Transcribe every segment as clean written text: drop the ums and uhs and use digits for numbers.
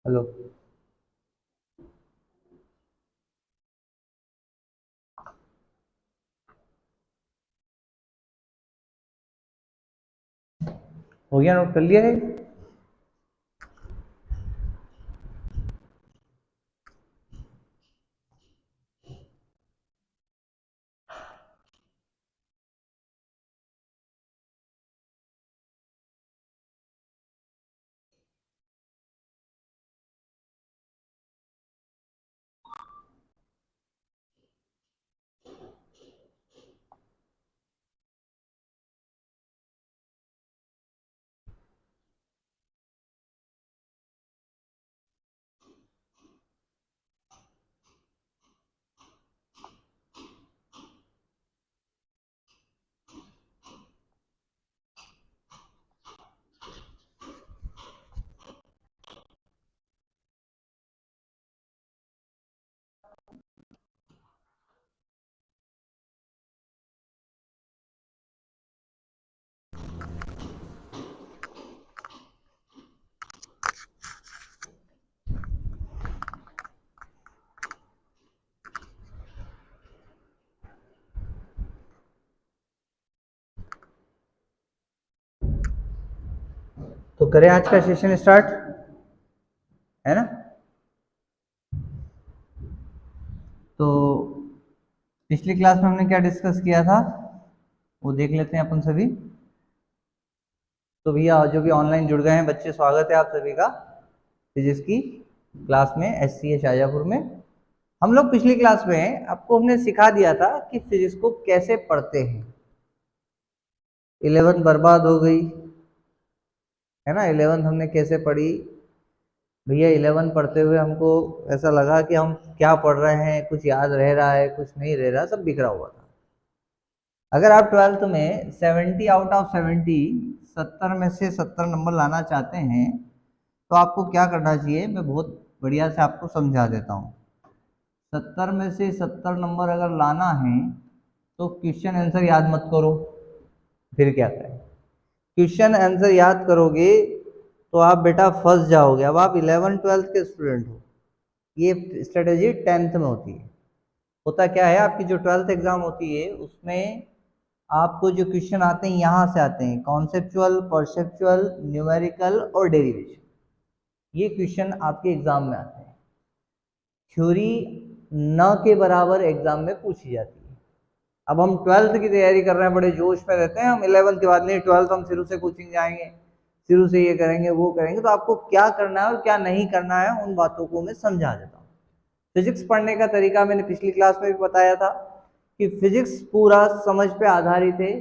Hello. हो गया, note कर लिया है। तो करें आज का सेशन स्टार्ट, है ना। तो पिछली क्लास में हमने क्या डिस्कस किया था वो देख लेते हैं अपन सभी। तो भैया जो भी ऑनलाइन जुड़ गए हैं बच्चे, स्वागत है आप सभी का फिजिक्स की क्लास में SCA शाजापुर में। हम लोग पिछली क्लास में आपको हमने सिखा दिया था कि फिजिक्स को कैसे पढ़ते हैं। 11th बर्बाद हो गई, है ना। 11th हमने कैसे पढ़ी भैया। 11 पढ़ते हुए हमको ऐसा लगा कि हम क्या पढ़ रहे हैं, कुछ याद रह रहा है, कुछ नहीं रह रहा, सब बिखरा हुआ था। अगर आप 12th में 70 आउट ऑफ 70 70 में से 70 नंबर लाना चाहते हैं तो आपको क्या करना चाहिए, मैं बहुत बढ़िया से आपको समझा देता हूँ। 70 में से 70 नंबर अगर लाना है तो क्वेश्चन आंसर याद मत करो, फिर क्या करें। क्वेश्चन आंसर याद करोगे तो आप बेटा फंस जाओगे। अब आप 11 12th के स्टूडेंट हो, ये स्ट्रेटेजी 10th में होती है। होता क्या है, आपकी जो 12th एग्जाम होती है उसमें आपको जो क्वेश्चन आते हैं यहाँ से आते हैं, कॉन्सेप्चुअल, परसेप्चुअल, न्यूमेरिकल और डेरिवेशन। ये क्वेश्चन आपके एग्जाम में आते हैं। थ्योरी न के बराबर एग्जाम में पूछी जाती है। अब हम 12th की तैयारी कर रहे हैं, बड़े जोश में रहते हैं, हम 11th के बाद नहीं 12th हम शुरू से कोचिंग जाएंगे, शुरू से ये करेंगे वो करेंगे। तो आपको क्या करना है और क्या नहीं करना है उन बातों को मैं समझा देता हूँ। फिजिक्स पढ़ने का तरीका मैंने पिछली क्लास में भी बताया था कि फिजिक्स पूरा समझ पे आधारित है,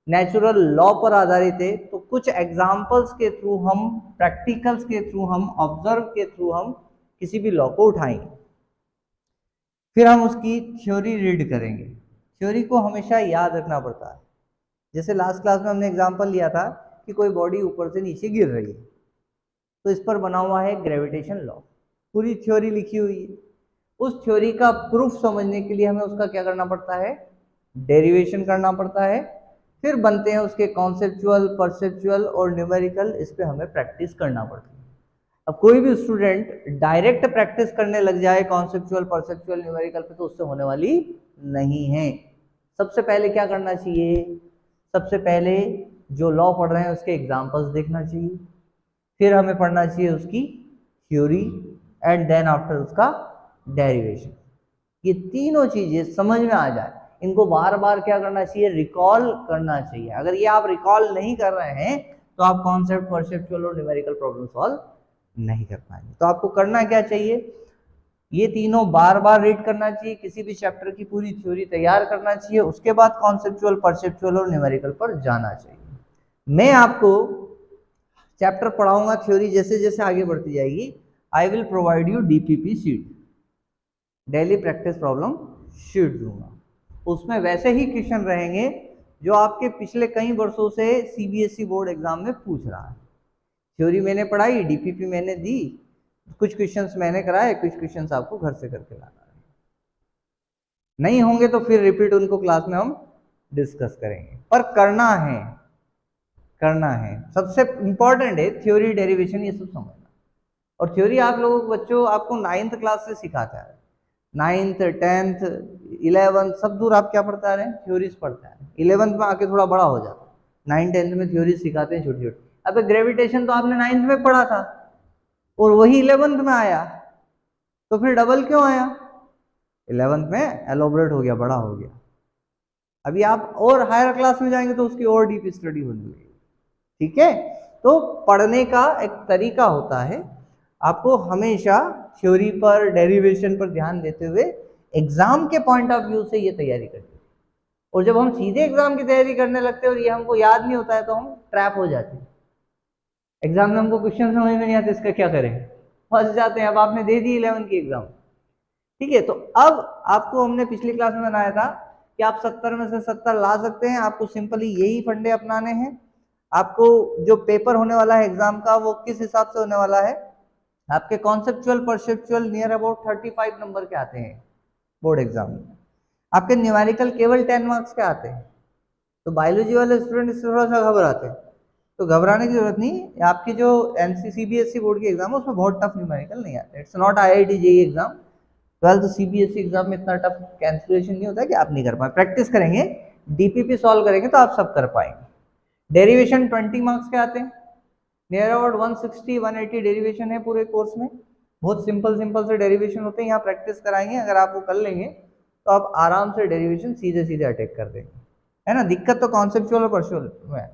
नेचुरल लॉ पर आधारित है। तो कुछ एग्जाम्पल्स के थ्रू हम, प्रैक्टिकल्स के थ्रू हम, ऑब्जर्व के थ्रू हम किसी भी लॉ को उठाएंगे, फिर हम उसकी थ्योरी रीड करेंगे। थ्योरी को हमेशा याद रखना पड़ता है। जैसे लास्ट क्लास में हमने एग्जाम्पल लिया था कि कोई बॉडी ऊपर से नीचे गिर रही है, तो इस पर बना हुआ है ग्रेविटेशन लॉ, पूरी थ्योरी लिखी हुई है। उस थ्योरी का प्रूफ समझने के लिए हमें उसका क्या करना पड़ता है, डेरिवेशन करना पड़ता है। फिर बनते हैं उसके कॉन्सेप्चुअल, परसेप्चुअल और न्यूमेरिकल, इस पे हमें प्रैक्टिस करना पड़ता है। अब कोई भी स्टूडेंट डायरेक्ट प्रैक्टिस करने लग जाए कॉन्सेप्चुअल, परसेप्चुअल, न्यूमेरिकल पे, तो उससे होने वाली नहीं है। सबसे पहले क्या करना चाहिए, सबसे पहले जो लॉ पढ़ रहे हैं उसके एग्जांपल्स देखना चाहिए, फिर हमें पढ़ना चाहिए उसकी थ्योरी, एंड देन आफ्टर उसका डेरिवेशन। ये तीनों चीजें समझ में आ जाए, इनको बार बार क्या करना चाहिए, रिकॉल करना चाहिए। अगर ये आप रिकॉल नहीं कर रहे हैं तो आप कॉन्सेप्ट, परसेप्चुअल और न्यूमेरिकल प्रॉब्लम सॉल्व नहीं कर पाएंगे। तो आपको करना क्या चाहिए, ये तीनों बार बार रीड करना चाहिए, किसी भी चैप्टर की पूरी थ्योरी तैयार करना चाहिए, उसके बाद कॉन्सेप्चुअल, परसेप्चुअल और न्यूमेरिकल पर जाना चाहिए। मैं आपको चैप्टर पढ़ाऊंगा, थ्योरी जैसे जैसे आगे बढ़ती जाएगी, I will provide you DPP sheet, daily practice problem sheet दूंगा। उसमें वैसे ही क्वेश्चन रहेंगे जो आपके पिछले कई वर्षों से CBSE बोर्ड एग्जाम में पूछ रहा है। थ्योरी मैंने पढ़ाई, DPP मैंने दी, कुछ क्वेश्चंस मैंने कराए, कुछ क्वेश्चंस आपको घर से करके लाना है। नहीं होंगे तो फिर रिपीट उनको क्लास में हम डिस्कस करेंगे, पर करना है, करना है। सबसे इंपॉर्टेंट है थ्योरी, डेरिवेशन, ये सब समझना। और थ्योरी आप लोगों को बच्चों आपको 9th क्लास से सिखाता है, 9th 10th 11th सब दूर आप क्या पढ़ता है, थ्योरीज पढ़ता है। 11th में आके थोड़ा बड़ा हो जाता है, 9th 10th में थ्योरीज सिखाते हैं छोटी छोटी। अब ग्रेविटेशन तो आपने 9th में पढ़ा था और वही 11th में आया, तो फिर डबल क्यों आया? 11th में एलोबरेट हो गया, बड़ा हो गया। अभी आप और हायर क्लास में जाएंगे तो उसकी और डीप स्टडी होने लगेगी। ठीक है, तो पढ़ने का एक तरीका होता है, आपको हमेशा थ्योरी पर डेरिवेशन पर ध्यान देते हुए एग्जाम के पॉइंट ऑफ व्यू से ये तैयारी करते हैं। और जब हम सीधे एग्जाम की तैयारी करने लगते हैं और ये हमको याद नहीं होता है तो हम ट्रैप हो जाते हैं। एग्जाम में हमको क्वेश्चन समझ में नहीं आते, इसका क्या करें, फंस जाते हैं। अब आपने दे दी 11th की एग्जाम, ठीक है, तो अब आपको हमने पिछली क्लास में बनाया था कि आप 70 में से 70 ला सकते हैं। आपको सिंपली यही फंडे अपनाने हैं। आपको जो पेपर होने वाला है एग्जाम का वो किस हिसाब से होने वाला है, आपके conceptual perceptual near about 35 number के आते हैं बोर्ड एग्जाम में। आपके न्यूमेरिकल केवल 10 मार्क्स के आते हैं। तो बायोलॉजी वाले स्टूडेंट थोड़ा सा घबराते हैं, तो घबराने की जरूरत नहीं। आपकी जो CBSE बोर्ड की एग्जाम है उसमें बहुत टफ न्यूमेरिकल नहीं आते। It's not IIT JEE exam. 12th CBSE exam में इतना टफ कैलकुलेशन नहीं होता कि आप नहीं कर पाए। प्रैक्टिस करेंगे, DPP सॉल्व करेंगे तो आप सब कर पाएंगे। डेरिवेशन 20 मार्क्स के आते हैं, नियर अबाउट 160 180 डेरिवेशन है पूरे कोर्स में। बहुत सिंपल सिंपल से डेरिवेशन होते हैं, यहाँ प्रैक्टिस कराएंगे। अगर आप वो कर लेंगे तो आप आराम से डेरिवेशन सीधे सीधे अटैक कर देंगे, है ना। दिक्कत तो कॉन्सेप्चुअल और पर्सुअल में,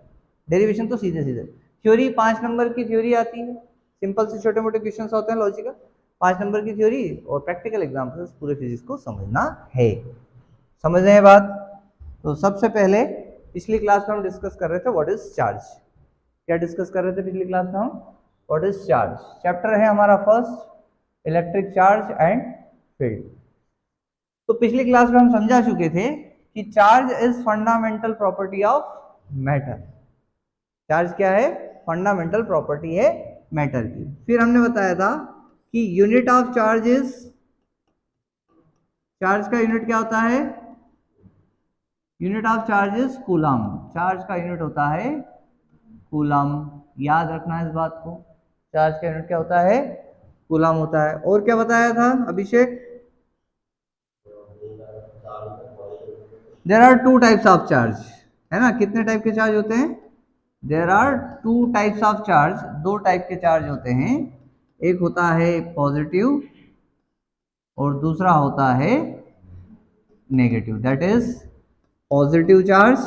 डेरिवेशन तो सीधे सीधे। थ्योरी 5 नंबर की थ्योरी आती है, सिंपल से छोटे मोटे क्वेश्चन होते हैं लॉजिकल, 5 नंबर की थ्योरी और प्रैक्टिकल एग्जाम्पल्स पूरे फिजिक्स को समझना है। समझ रहे हैं बात? तो सबसे पहले पिछली क्लास में हम डिस्कस कर रहे थे व्हाट इज चार्ज। क्या डिस्कस कर रहे थे पिछली क्लास में हम? What is charge. चैप्टर है हमारा first, electric charge and field. तो पिछली क्लास में हम समझा चुके थे कि charge is fundamental property of matter. Charge क्या है? फंडामेंटल प्रॉपर्टी है मैटर की। फिर हमने बताया था कि unit of charge is, charge का यूनिट क्या होता है? Unit of charge is coulomb. Charge का यूनिट होता है कूलम। याद रखना है इस बात को, चार्ज का यूनिट क्या होता है? कूलम होता है। और क्या बताया था Abhishek? There are two types of charge, है ना। कितने टाइप के चार्ज होते हैं? There are two types of charge, दो टाइप के चार्ज होते हैं। एक होता है पॉजिटिव और दूसरा होता है negative, that is positive charge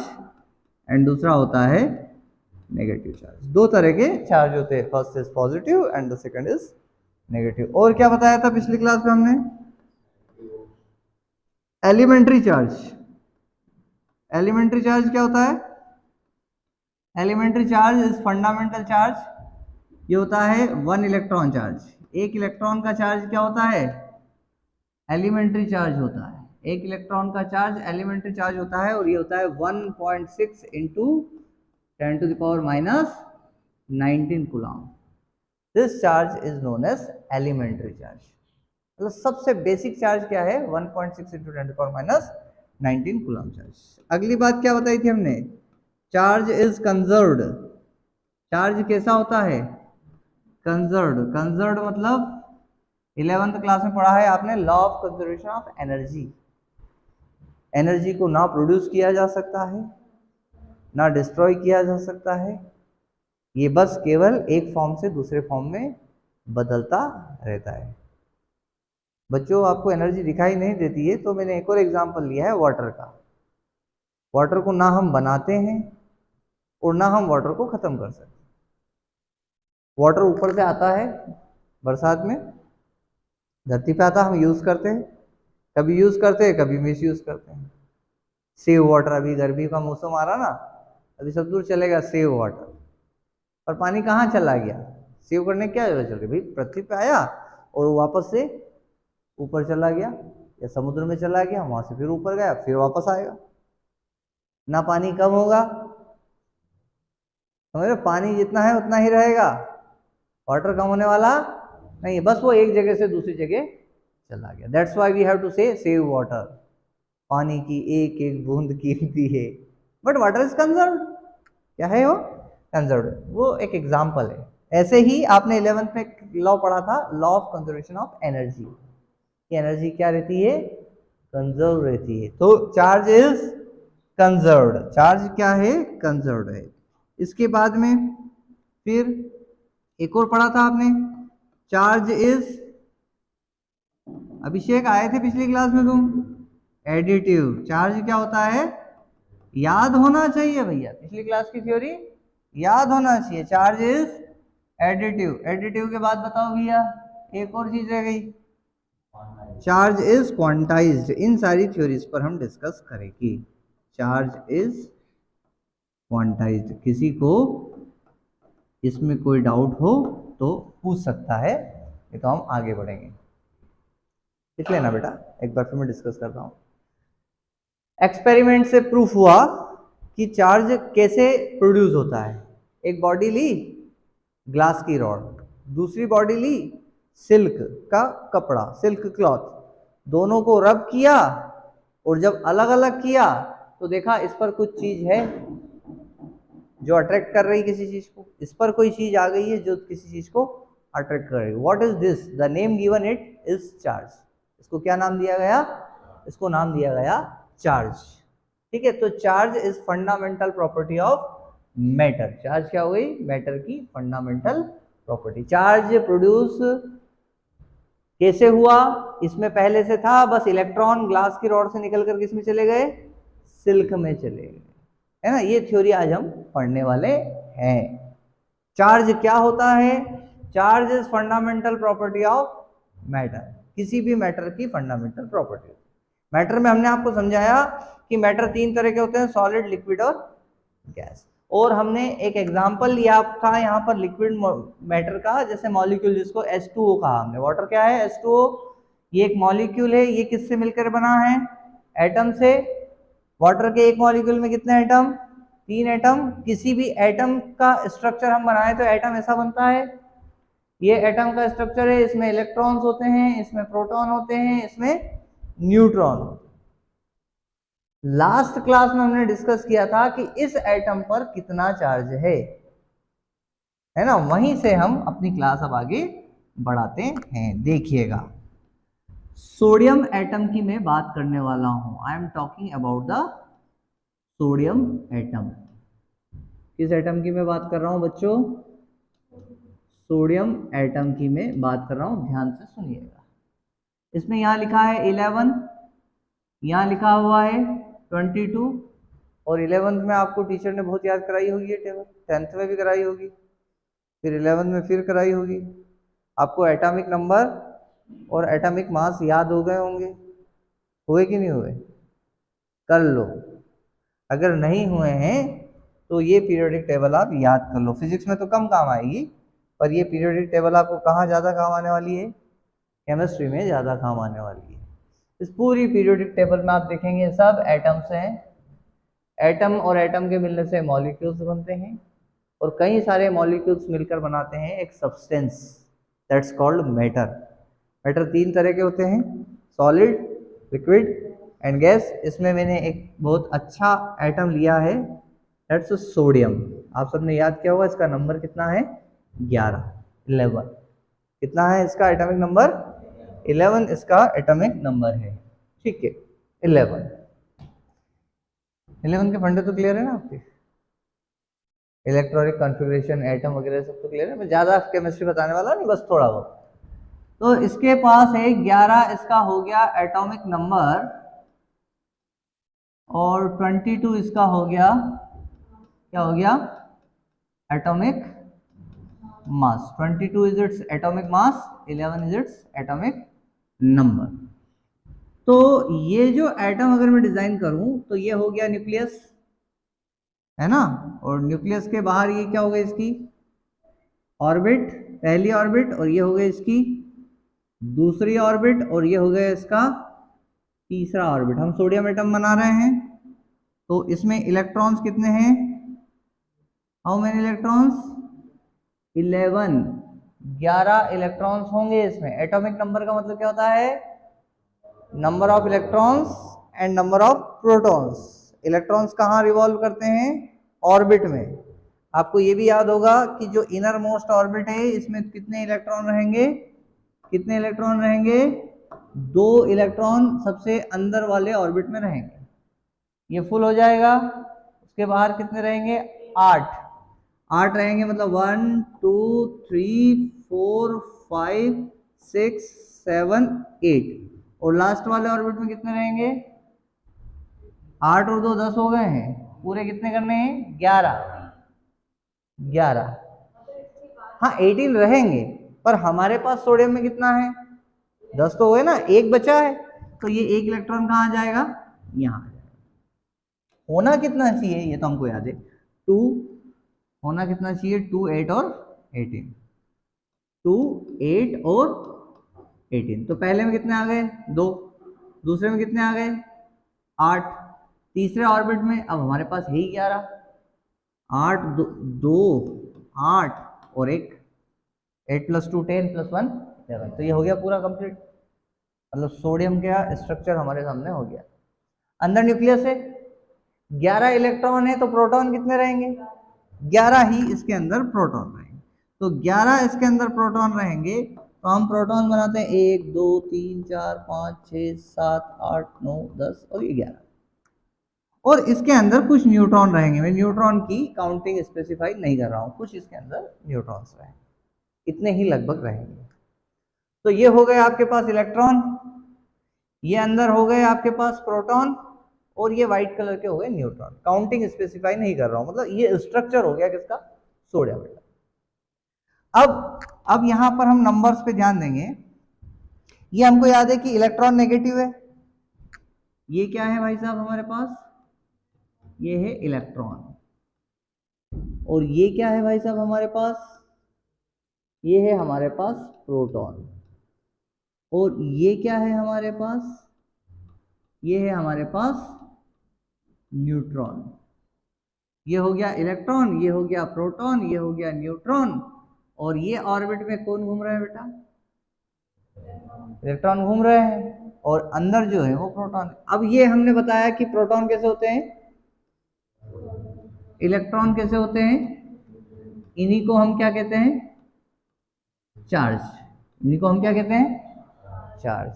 and दूसरा होता है नेगेटिव चार्ज। दो तरह के चार्ज होते हैं, first is positive and the second is negative. और क्या बताया था पिछली क्लास में हमने? Elementary charge. एलिमेंट्री चार्ज क्या होता है? Elementary charge is fundamental charge. ये होता है 1 इलेक्ट्रॉन चार्ज। एक इलेक्ट्रॉन का चार्ज क्या होता है? एलिमेंट्री चार्ज होता है। एक इलेक्ट्रॉन का चार्ज एलिमेंट्री चार्ज होता है और ये होता है 1.6 into 10 to the power minus 19 coulomb. This charge is known as elementary charge. मतलब सबसे बेसिक चार्ज क्या है? 1.6 into 10 to power minus 19 coulomb charge. अगली बात क्या बताई थी हमने? Charge is conserved. चार्ज कैसा होता है? कंजर्व्ड। कंजर्व्ड मतलब 11th क्लास में पढ़ा है आपने, law of conservation of energy. Energy को ना प्रोड्यूस किया जा सकता है ना डिस्ट्रॉय किया जा सकता है, ये बस केवल एक फॉर्म से दूसरे फॉर्म में बदलता रहता है। बच्चों आपको एनर्जी दिखाई नहीं देती है तो मैंने एक और एग्जांपल लिया है वाटर का। वाटर को ना हम बनाते हैं और ना हम वाटर को खत्म कर सकते। वाटर ऊपर से आता है बरसात में, धरती पे आता, हम यूज करते हैं, कभी यूज करते हैं कभी मिस यूज करते हैं। सेव वाटर, अभी गर्मी का मौसम आ रहा ना, अभी सब दूर चलेगा सेव वाटर। और पानी कहाँ चला गया? सेव करने क्या जगह चल गई भाई? पृथ्वी पे आया और वापस से ऊपर चला गया या समुद्र में चला गया, वहां से फिर ऊपर गया फिर वापस आएगा। ना पानी कम होगा, समझ रहे? पानी जितना है उतना ही रहेगा, वाटर कम होने वाला नहीं, बस वो एक जगह से दूसरी जगह चला गया। That's why we have to से सेव वाटर। पानी की एक एक बूंद कीमती है, बट वाटर इज कंजर्व्ड। क्या है वो? कंजर्व्ड। वो एक एग्जाम्पल है, ऐसे ही आपने 11th में लॉ पढ़ा था, law of conservation of energy, कि एनर्जी क्या रहती है, कंजर्व रहती है। तो चार्ज इज कंजर्व्ड, चार्ज क्या है, कंजर्व्ड है। इसके बाद में फिर एक और पढ़ा था आपने, चार्ज इज, अभिषेक आए थे पिछली क्लास में तुम, एडिटिव। चार्ज क्या होता है, याद होना चाहिए भैया, पिछली क्लास की थ्योरी याद होना चाहिए। Charge is additive. एडिटिव के बाद बताओ भैया, एक और चीज रह गई, चार्ज इज क्वांटाइज्ड। इन सारी थ्योरीज पर हम डिस्कस करेंगे। Charge is quantized. किसी को इसमें कोई डाउट हो तो पूछ सकता है, ये तो हम आगे बढ़ेंगे। लिख लेना बेटा, एक बार फिर मैं डिस्कस करता हूं। एक्सपेरिमेंट से प्रूफ हुआ कि चार्ज कैसे प्रोड्यूस होता है। एक बॉडी ली ग्लास की रॉड, दूसरी बॉडी ली सिल्क का कपड़ा, सिल्क क्लॉथ, दोनों को रब किया और जब अलग अलग किया तो देखा इस पर कुछ चीज है जो अट्रैक्ट कर रही किसी चीज को, इस पर कोई चीज आ गई है जो किसी चीज को अट्रैक्ट कर रही है। What is this, the name given it is charge. इसको क्या नाम दिया गया, इसको नाम दिया गया चार्ज। ठीक है, तो charge is fundamental property of matter. Charge क्या हो गई, मैटर की फंडामेंटल प्रॉपर्टी। चार्ज प्रोड्यूस कैसे हुआ, इसमें पहले से था, बस इलेक्ट्रॉन ग्लास की रॉड से निकल कर किस में चले गए, सिल्क में चले गए, है ना। ये थ्योरी आज हम पढ़ने वाले हैं। चार्ज क्या होता है, charge is fundamental property of matter, किसी भी मैटर की फंडामेंटल प्रॉपर्टी। मैटर में हमने आपको समझाया कि मैटर तीन तरह के होते हैं, सॉलिड, लिक्विड और गैस। और हमने एक एग्जांपल लिया था यहाँ पर लिक्विड मैटर का, जैसे मॉलिक्यूल, जिसको H2O कहा हमने। वाटर क्या है, H2O, ये एक मॉलिक्यूल है। ये किससे मिलकर बना है, एटम से। वाटर के एक मॉलिक्यूल में कितने एटम, 3 एटम। किसी भी एटम का स्ट्रक्चर हम बनाए तो एटम ऐसा बनता है, ये एटम का स्ट्रक्चर है, इसमें इलेक्ट्रॉन्स होते हैं, इसमें प्रोटॉन होते हैं, इसमें न्यूट्रॉन होते हैं। लास्ट क्लास में हमने डिस्कस किया था कि इस एटम पर कितना चार्ज है ना। वहीं से हम अपनी क्लास अब आगे बढ़ाते हैं। देखिएगा, सोडियम एटम की मैं बात करने वाला हूं। I am talking about the sodium atom. किस एटम की मैं बात कर रहा हूं बच्चों, सोडियम एटम की मैं बात कर रहा हूं, ध्यान से सुनिएगा। इसमें यहां लिखा है 11, यहां लिखा हुआ है 22, और 11th में आपको टीचर ने बहुत याद कराई होगी ये टेबल, 10th में भी कराई होगी, फिर 11th में फिर कराई होगी। आपको एटॉमिक नंबर और एटॉमिक मास याद हो गए होंगे, हुए कि नहीं हुए, कर लो। अगर नहीं हुए हैं तो ये पीरियोडिक टेबल आप याद कर लो। फिजिक्स में तो कम काम आएगी, पर ये पीरियोडिक टेबल आपको कहाँ ज़्यादा काम आने वाली है, केमिस्ट्री में ज़्यादा काम आने वाली है। इस पूरी पीरियोडिक टेबल में आप देखेंगे सब एटम्स हैं। एटम और एटम के मिलने से मॉलिक्यूल्स बनते हैं, और कई सारे मॉलिक्यूल्स मिलकर बनाते हैं एक substance, that's called matter. Matter तीन तरह के होते हैं, सॉलिड, लिक्विड एंड गैस। इसमें मैंने एक बहुत अच्छा एटम लिया है, दैट्स सोडियम। आप सबने याद किया होगा, इसका नंबर कितना है, 11। कितना है इसका एटॉमिक नंबर, 11 इसका एटॉमिक नंबर है। ठीक है, 11 के फंडे तो क्लियर है ना आपके, इलेक्ट्रॉनिक कॉन्फ़िगरेशन, एटम वगैरह सब तो क्लियर है। मैं ज़्यादा केमिस्ट्री बताने वाला नहीं, बस थोड़ा बहुत। तो इसके पास है 11, इसका हो गया एटॉमिक नंबर, और 22 इसका हो गया, क्या हो गया, atomic mass. 22 is its atomic mass, 11 is its atomic number. तो ये जो एटम अगर मैं डिजाइन करूं तो ये हो गया न्यूक्लियस, है ना। और न्यूक्लियस के बाहर ये क्या हो गया, इसकी ऑर्बिट, पहली ऑर्बिट, और ये हो गया इसकी दूसरी ऑर्बिट, और ये हो गया इसका तीसरा ऑर्बिट। हम सोडियम एटम बना रहे हैं, तो इसमें इलेक्ट्रॉन्स कितने हैं, हाउ मेनी इलेक्ट्रॉन्स, 11 इलेक्ट्रॉन्स होंगे इसमें। एटॉमिक नंबर का मतलब क्या होता है, number of electrons and number of protons. Electrons कहाँ रिवॉल्व करते हैं, ऑर्बिट में, आपको ये भी याद होगा कि जो इनर मोस्ट ऑर्बिट है इसमें कितने इलेक्ट्रॉन रहेंगे, कितने इलेक्ट्रॉन रहेंगे, 2 इलेक्ट्रॉन सबसे अंदर वाले ऑर्बिट में रहेंगे, ये फुल हो जाएगा। उसके बाहर कितने रहेंगे, 8 रहेंगे, मतलब 1 2 3 4 5 6 7 8, और लास्ट वाले ऑर्बिट में कितने रहेंगे, 8 और 2 10 हो गए हैं, पूरे कितने करने हैं, 11। हाँ 18 रहेंगे, पर हमारे पास सोडियम में कितना है, 10 तो हुए ना, एक बचा है, तो ये एक इलेक्ट्रॉन कहाँ जाएगा, यहाँ। होना कितना चाहिए ये तो हमको याद है, 2 होना कितना चाहिए, 2 8 और 18, 2 8 और 18। तो पहले में कितने आ गए, 2, दूसरे में कितने आ गए, 8, तीसरे ऑर्बिट में अब हमारे पास यही 11, 8 2 8 और 1, 8 + 2 10 + 1 11। तो ये हो गया पूरा कंप्लीट, मतलब सोडियम का स्ट्रक्चर हमारे सामने हो गया। अंदर न्यूक्लियस है, 11 इलेक्ट्रॉन है, तो प्रोटॉन कितने रहेंगे, 11 ही इसके अंदर प्रोटॉन रहेंगे। तो 11 इसके अंदर प्रोटॉन रहेंगे, तो हम प्रोटॉन बनाते हैं 1 2 3 4 5 6 7 8 9 10 और ये 11, और इसके अंदर कुछ न्यूट्रॉन रहेंगे। मैं न्यूट्रॉन की काउंटिंग स्पेसिफाई नहीं कर रहा हूँ, कुछ इसके अंदर न्यूट्रॉन्स रहेंगे, इतने ही लगभग रहेंगे। तो ये हो गए आपके पास इलेक्ट्रॉन, ये अंदर हो गए आपके पास प्रोटॉन, और ये व्हाइट कलर के हो गए न्यूट्रॉन। काउंटिंग स्पेसिफाई नहीं कर रहा हूं, मतलब ये स्ट्रक्चर हो गया किसका, सोडियम एटम। अब यहां पर हम नंबर्स पे ध्यान देंगे। ये हमको याद है कि इलेक्ट्रॉन नेगेटिव है, ये क्या है भाई साहब हमारे पास, ये है इलेक्ट्रॉन, और ये क्या है भाई साहब हमारे पास, ये है हमारे पास प्रोटॉन, और ये क्या है हमारे पास, ये है हमारे पास न्यूट्रॉन। ये हो गया इलेक्ट्रॉन, ये हो गया प्रोटॉन, ये हो गया न्यूट्रॉन, और ये ऑर्बिट में कौन घूम रहा है बेटा, इलेक्ट्रॉन घूम रहे हैं, और अंदर जो है वो प्रोटॉन। अब ये हमने बताया कि प्रोटॉन कैसे होते हैं, इलेक्ट्रॉन कैसे होते हैं, इन्हीं को हम क्या कहते हैं, चार्ज। इन्हीं को हम क्या कहते हैं, चार्ज।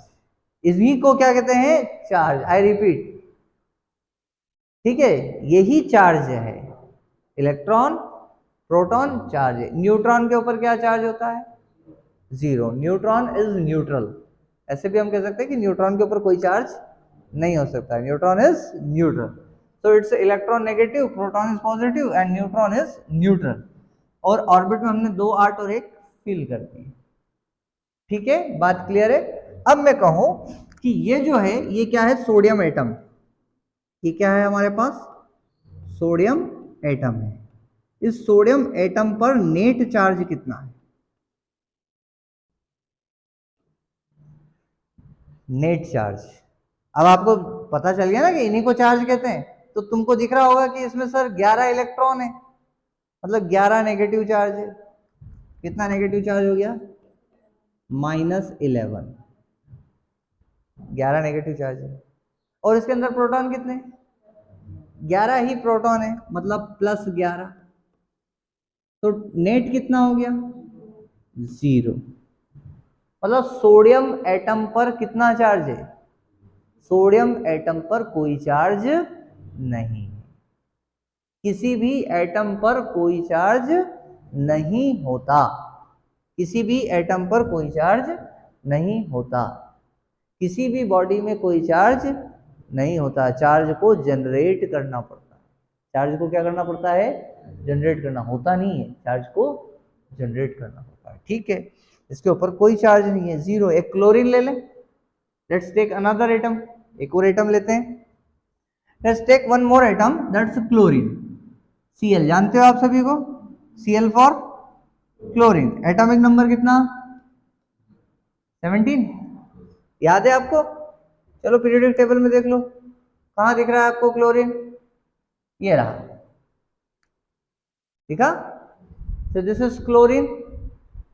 इन्हीं को क्या कहते हैं, चार्ज। आई रिपीट, ठीक है, यही चार्ज है, इलेक्ट्रॉन प्रोटॉन चार्ज है। न्यूट्रॉन के ऊपर क्या चार्ज होता है, 0। न्यूट्रॉन इज न्यूट्रल, ऐसे भी हम कह सकते हैं कि न्यूट्रॉन के ऊपर कोई चार्ज नहीं हो सकता, neutron is neutral. So it's electron negative, proton is positive and neutron is neutral. और ऑर्बिट में हमने 2 8 और 1 फिल कर दिए, ठीक है, बात क्लियर है। अब मैं कहूं कि ये जो है ये क्या है, सोडियम एटम, ये क्या है हमारे पास, सोडियम एटम है। इस सोडियम एटम पर नेट चार्ज कितना है, नेट चार्ज। अब आपको पता चल गया ना कि इन्हीं को चार्ज कहते हैं, तो तुमको दिख रहा होगा कि इसमें सर 11 इलेक्ट्रॉन है, मतलब 11 नेगेटिव चार्ज है। कितना नेगेटिव चार्ज हो गया, -11, 11 नेगेटिव चार्ज है। और इसके अंदर प्रोटॉन कितने, 11 ही प्रोटॉन है, मतलब +11, तो नेट कितना हो गया, 0। मतलब सोडियम एटम पर कितना चार्ज है, सोडियम एटम पर कोई चार्ज नहीं, किसी भी एटम पर कोई चार्ज नहीं होता, किसी भी एटम पर कोई चार्ज नहीं होता, किसी भी बॉडी में कोई चार्ज नहीं होता। चार्ज को जनरेट करना पड़ता है, चार्ज को क्या करना पड़ता है, जनरेट करना, होता नहीं है, चार्ज को जनरेट करना होता है, ठीक है। इसके ऊपर कोई चार्ज नहीं है, 0। एक क्लोरीन ले लें, लेट्स टेक अनदर एटम, एक और एटम लेते हैं, let's take one more atom, that's chlorine, Cl, जानते हो आप सभी को, Cl for chlorine. Atomic number कितना, 17, याद है आपको, चलो पीरियोडिक टेबल में देख लो, कहां दिख रहा है आपको क्लोरीन, ये रहा, ठीक है। तो दिस इज क्लोरीन,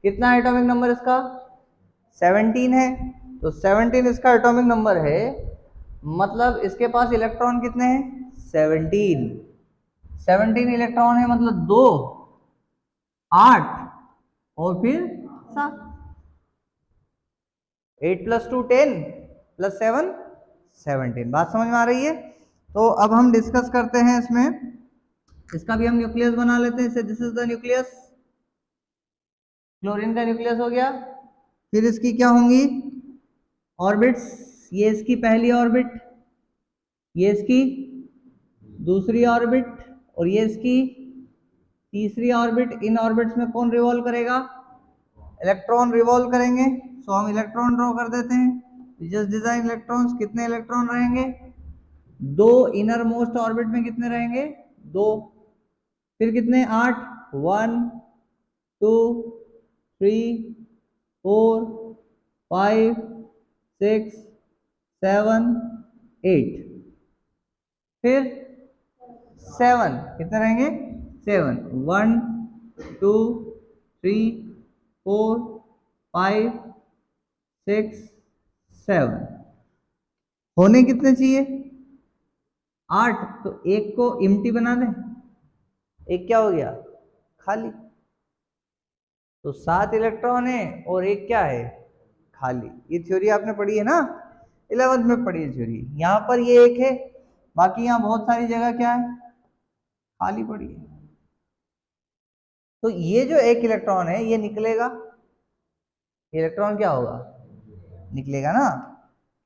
कितना एटॉमिक नंबर इसका, 17 है, तो 17 इसका एटॉमिक नंबर है, मतलब इसके पास इलेक्ट्रॉन कितने हैं, 17। 17 इलेक्ट्रॉन है मतलब 2, 8 और फिर 7। 8 + 2 10 + 7 17। बात समझ में आ रही है? तो अब हम डिस्कस करते हैं इसमें, इसका भी हम न्यूक्लियस बना लेते हैं इसे। This is the nucleus, chlorine का न्यूक्लियस हो गया। फिर इसकी क्या होंगी ऑर्बिट्स, ये इसकी पहली ऑर्बिट, ये इसकी दूसरी ऑर्बिट और ये इसकी तीसरी ऑर्बिट। इन ऑर्बिट्स में कौन रिवॉल्व करेगा? इलेक्ट्रॉन रिवॉल्व करेंगे। सो हम इलेक्ट्रॉन ड्रॉ कर देते हैं। जस्ट डिजाइन इलेक्ट्रॉन्स, कितने इलेक्ट्रॉन रहेंगे? 2 इनर मोस्ट ऑर्बिट में कितने रहेंगे? 2। फिर कितने? 8। 1 2 3 4 5 6 7 8। फिर 7 कितने रहेंगे? 7। 1 2 3 4 5 6 7। होने कितने चाहिए? 8। तो एक को इम्प्टी बना दें, एक क्या हो गया? खाली। तो 7 इलेक्ट्रॉन है और एक क्या है? खाली। ये थ्योरी आपने पढ़ी है ना, 11th में पढ़ी है थ्योरी। यहाँ पर ये एक है, बाकी यहाँ बहुत सारी जगह क्या है? खाली पड़ी है। तो ये जो एक इलेक्ट्रॉन है ये निकलेगा, इलेक्ट्रॉन क्या होगा? निकलेगा ना।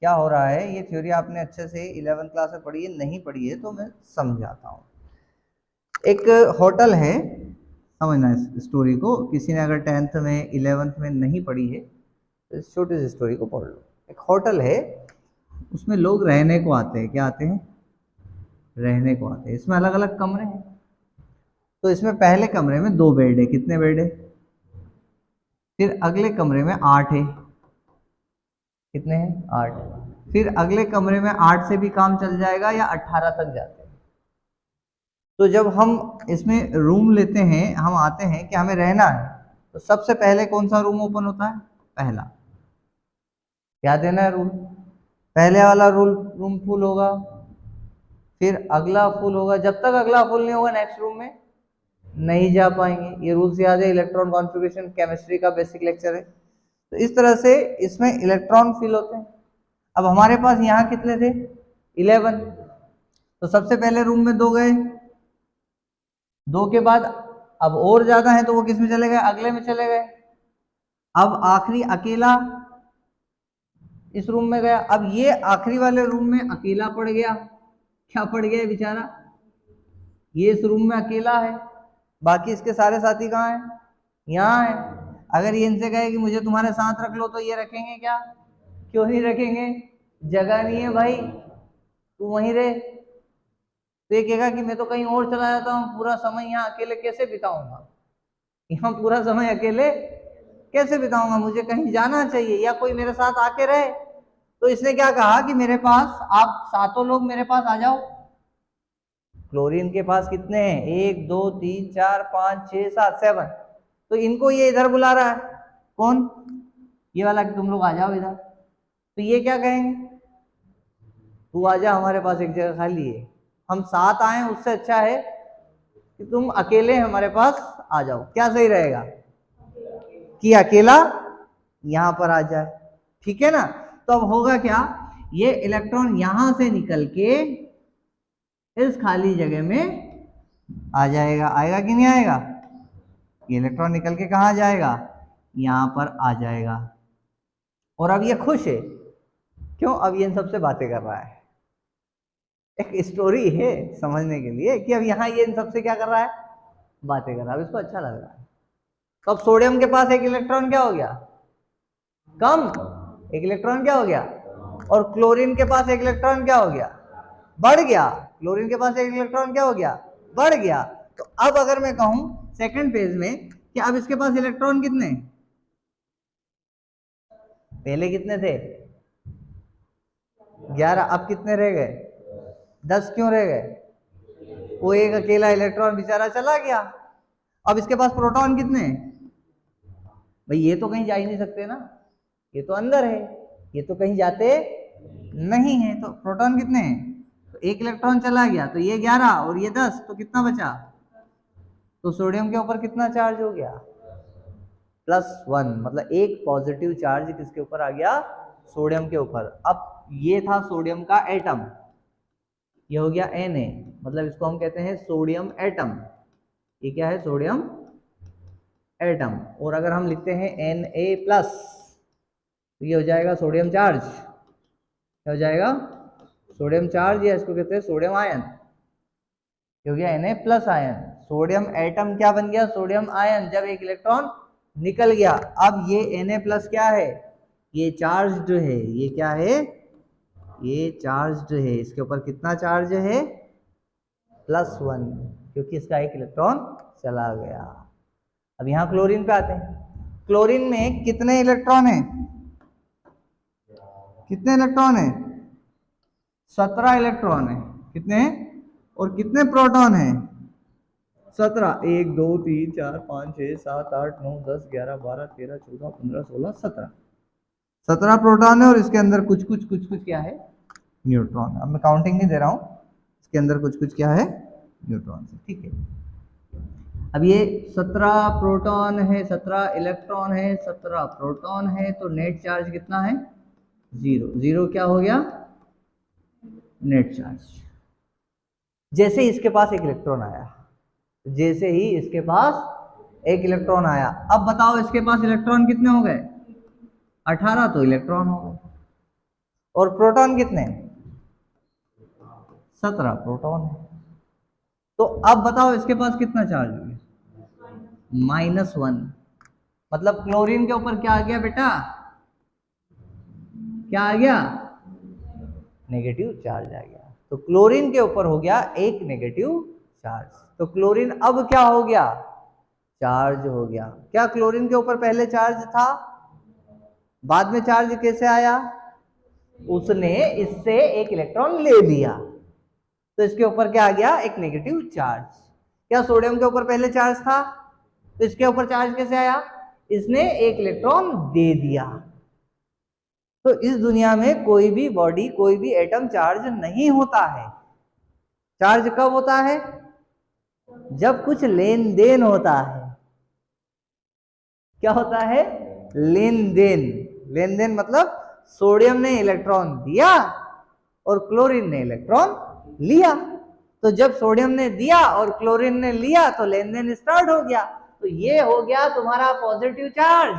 क्या हो रहा है? ये थ्योरी आपने अच्छे से 11th क्लास में पढ़ी है, नहीं पढ़ी है तो मैं समझाता हूँ। एक होटल है, समझना इस स्टोरी को। किसी ने अगर 10th में 11th में नहीं पढ़ी है तो इस छोटी सी स्टोरी को पढ़ लो। एक होटल है, उसमें लोग रहने को आते हैं। क्या आते हैं? रहने को आते हैं। इसमें अलग अलग कमरे हैं। तो इसमें पहले कमरे में 2 बेड है। कितने बेड है? फिर अगले कमरे में 8 है। कितने हैं? 8। फिर अगले कमरे में 8 से भी काम चल जाएगा या 18 तक जाते हैं। तो जब हम इसमें रूम लेते हैं, हम आते हैं कि हमें रहना है, तो सबसे पहले कौन सा रूम ओपन होता है? पहला। क्या देना है? रूल। पहले वाला रूम फुल होगा, फिर अगला फुल होगा। जब तक अगला फुल नहीं होगा नेक्स्ट रूम में नहीं जा पाएंगे। ये रूल्स याद है, इलेक्ट्रॉन कॉन्फ़िगरेशन केमिस्ट्री का बेसिक लेक्चर है। तो इस तरह से इसमें इलेक्ट्रॉन फिल होते हैं। अब हमारे पास यहाँ कितने थे? 11। तो सबसे पहले रूम में 2 गए, 2 के बाद अब और ज्यादा है तो वो किस में चले गए? अगले में चले गए। अब आखिरी अकेला इस रूम में गया। अब ये आखिरी वाले रूम में अकेला पड़ गया। क्या पड़ गया बेचारा? ये इस रूम में अकेला है, बाकी इसके सारे साथी कहाँ हैं? यहाँ है। अगर ये इनसे कहे कि मुझे तुम्हारे साथ रख लो तो ये रखेंगे क्या? क्यों नहीं रखेंगे? जगह नहीं है भाई, तू वहीं रहे। तो ये कहेगा कि मैं तो कहीं और चला जाता हूँ, पूरा समय यहाँ अकेले कैसे बिताऊंगा? यहाँ पूरा समय अकेले कैसे बिताऊंगा? मुझे कहीं जाना चाहिए या कोई मेरे साथ आके रहे। तो इसने क्या कहा कि मेरे पास आप सातों लोग मेरे पास आ जाओ। क्लोरीन के पास कितने हैं? 1 2 3 4 5 6 7 7। तो इनको ये इधर बुला रहा है। कौन? ये वाला कि तुम लोग आ जाओ इधर। तो ये क्या कहेंगे? तू आ जा, हमारे पास एक जगह खाली है। हम 7 आए, उससे अच्छा है कि तुम अकेले हमारे पास आ जाओ। क्या सही रहेगा? कि अकेला यहां पर आ जाए। ठीक है ना? तो अब होगा क्या? ये इलेक्ट्रॉन यहां से निकल के इस खाली जगह में आ जाएगा। आएगा कि नहीं आएगा? ये इलेक्ट्रॉन निकल के कहाँ जाएगा? यहां पर आ जाएगा। और अब ये खुश है। क्यों? अब ये इन सबसे बातें कर रहा है। एक स्टोरी है समझने के लिए कि अब यहाँ ये इन सबसे क्या कर रहा है? बातें कर रहा है। अब इसको अच्छा लग रहा है। तो अब सोडियम के पास एक इलेक्ट्रॉन क्या हो गया? कम। एक इलेक्ट्रॉन क्या हो गया? और क्लोरीन के पास एक इलेक्ट्रॉन क्या हो गया? बढ़ गया। क्लोरीन के पास एक इलेक्ट्रॉन क्या हो गया? बढ़ गया। तो अब अगर मैं कहूं सेकंड फेज में कि अब इसके पास इलेक्ट्रॉन कितने? पहले कितने थे? 11। अब कितने रह गए? 10 क्यों रह गए? वो एक अकेला इलेक्ट्रॉन बेचारा चला गया। अब इसके पास प्रोटॉन कितने हैं? भाई ये तो कहीं जा ही नहीं सकते ना, ये तो अंदर है, ये तो कहीं जाते नहीं है। तो प्रोटॉन कितने हैं? तो एक इलेक्ट्रॉन चला गया, तो ये 11 और ये 10, तो कितना बचा? तो सोडियम के ऊपर कितना चार्ज हो गया? +1, मतलब एक पॉजिटिव चार्ज किसके ऊपर आ गया? सोडियम के ऊपर। अब ये था सोडियम का एटम, ये हो गया Na, मतलब इसको हम कहते हैं सोडियम एटम। ये क्या है? Sodium atom. और अगर हम लिखते हैं Na+, तो ये हो जाएगा सोडियम चार्ज। क्या हो जाएगा? सोडियम चार्ज, या इसको कहते हैं सोडियम आयन। ये हो गया Na+ आयन। सोडियम एटम क्या बन गया? सोडियम आयन, जब एक इलेक्ट्रॉन निकल गया। अब ये Na+ क्या है? ये चार्ज है। ये क्या है? ये चार्ज है। इसके ऊपर कितना चार्ज है? +1, क्योंकि इसका एक इलेक्ट्रॉन चला गया। अब यहाँ क्लोरीन पे आते हैं। क्लोरीन में कितने इलेक्ट्रॉन है? कितने इलेक्ट्रॉन है? 17 इलेक्ट्रॉन है। कितने? और कितने प्रोटॉन है? 17। 1 2 3 4 5 6 7 8 9 10 11 12 13 14 15 16 17। 17 प्रोटॉन है और इसके अंदर कुछ कुछ क्या है? न्यूट्रॉन। अब मैं काउंटिंग नहीं दे रहा हूँ, इसके अंदर कुछ क्या है? न्यूट्रॉन है। ठीक है। अब ये 17 प्रोटॉन है, 17 इलेक्ट्रॉन है, 17 प्रोटॉन है, तो नेट चार्ज कितना है? 0। 0 क्या हो गया? Net charge. जैसे ही इसके पास एक इलेक्ट्रॉन आया, जैसे ही इसके पास एक इलेक्ट्रॉन आया, अब बताओ इसके पास इलेक्ट्रॉन कितने हो गए? 18 तो इलेक्ट्रॉन हो गए। और प्रोटॉन कितने? 17 प्रोटॉन है। तो अब बताओ इसके पास कितना चार्ज हो गया? -1। मतलब क्लोरीन के ऊपर क्या आ गया बेटा? क्या आ गया? नेगेटिव चार्ज आ गया। तो क्लोरीन के ऊपर हो गया एक नेगेटिव चार्ज। तो क्लोरीन अब क्या हो गया? चार्ज हो गया। क्या क्लोरीन के ऊपर पहले चार्ज था? बाद में चार्ज कैसे आया? उसने इससे एक इलेक्ट्रॉन ले लिया, तो इसके ऊपर क्या आ गया? एक नेगेटिव चार्ज। क्या सोडियम के ऊपर पहले चार्ज था? तो इसके ऊपर चार्ज कैसे आया? इसने एक इलेक्ट्रॉन दे दिया। तो इस दुनिया में कोई भी बॉडी, कोई भी एटम चार्ज नहीं होता है। चार्ज कब होता है? जब कुछ लेन देन होता है। क्या होता है? लेन देन। लेन देन मतलब सोडियम ने इलेक्ट्रॉन दिया और क्लोरीन ने इलेक्ट्रॉन लिया। तो जब सोडियम ने दिया और क्लोरीन ने लिया, तो लेन देन स्टार्ट हो गया। तो ये हो गया तुम्हारा पॉजिटिव चार्ज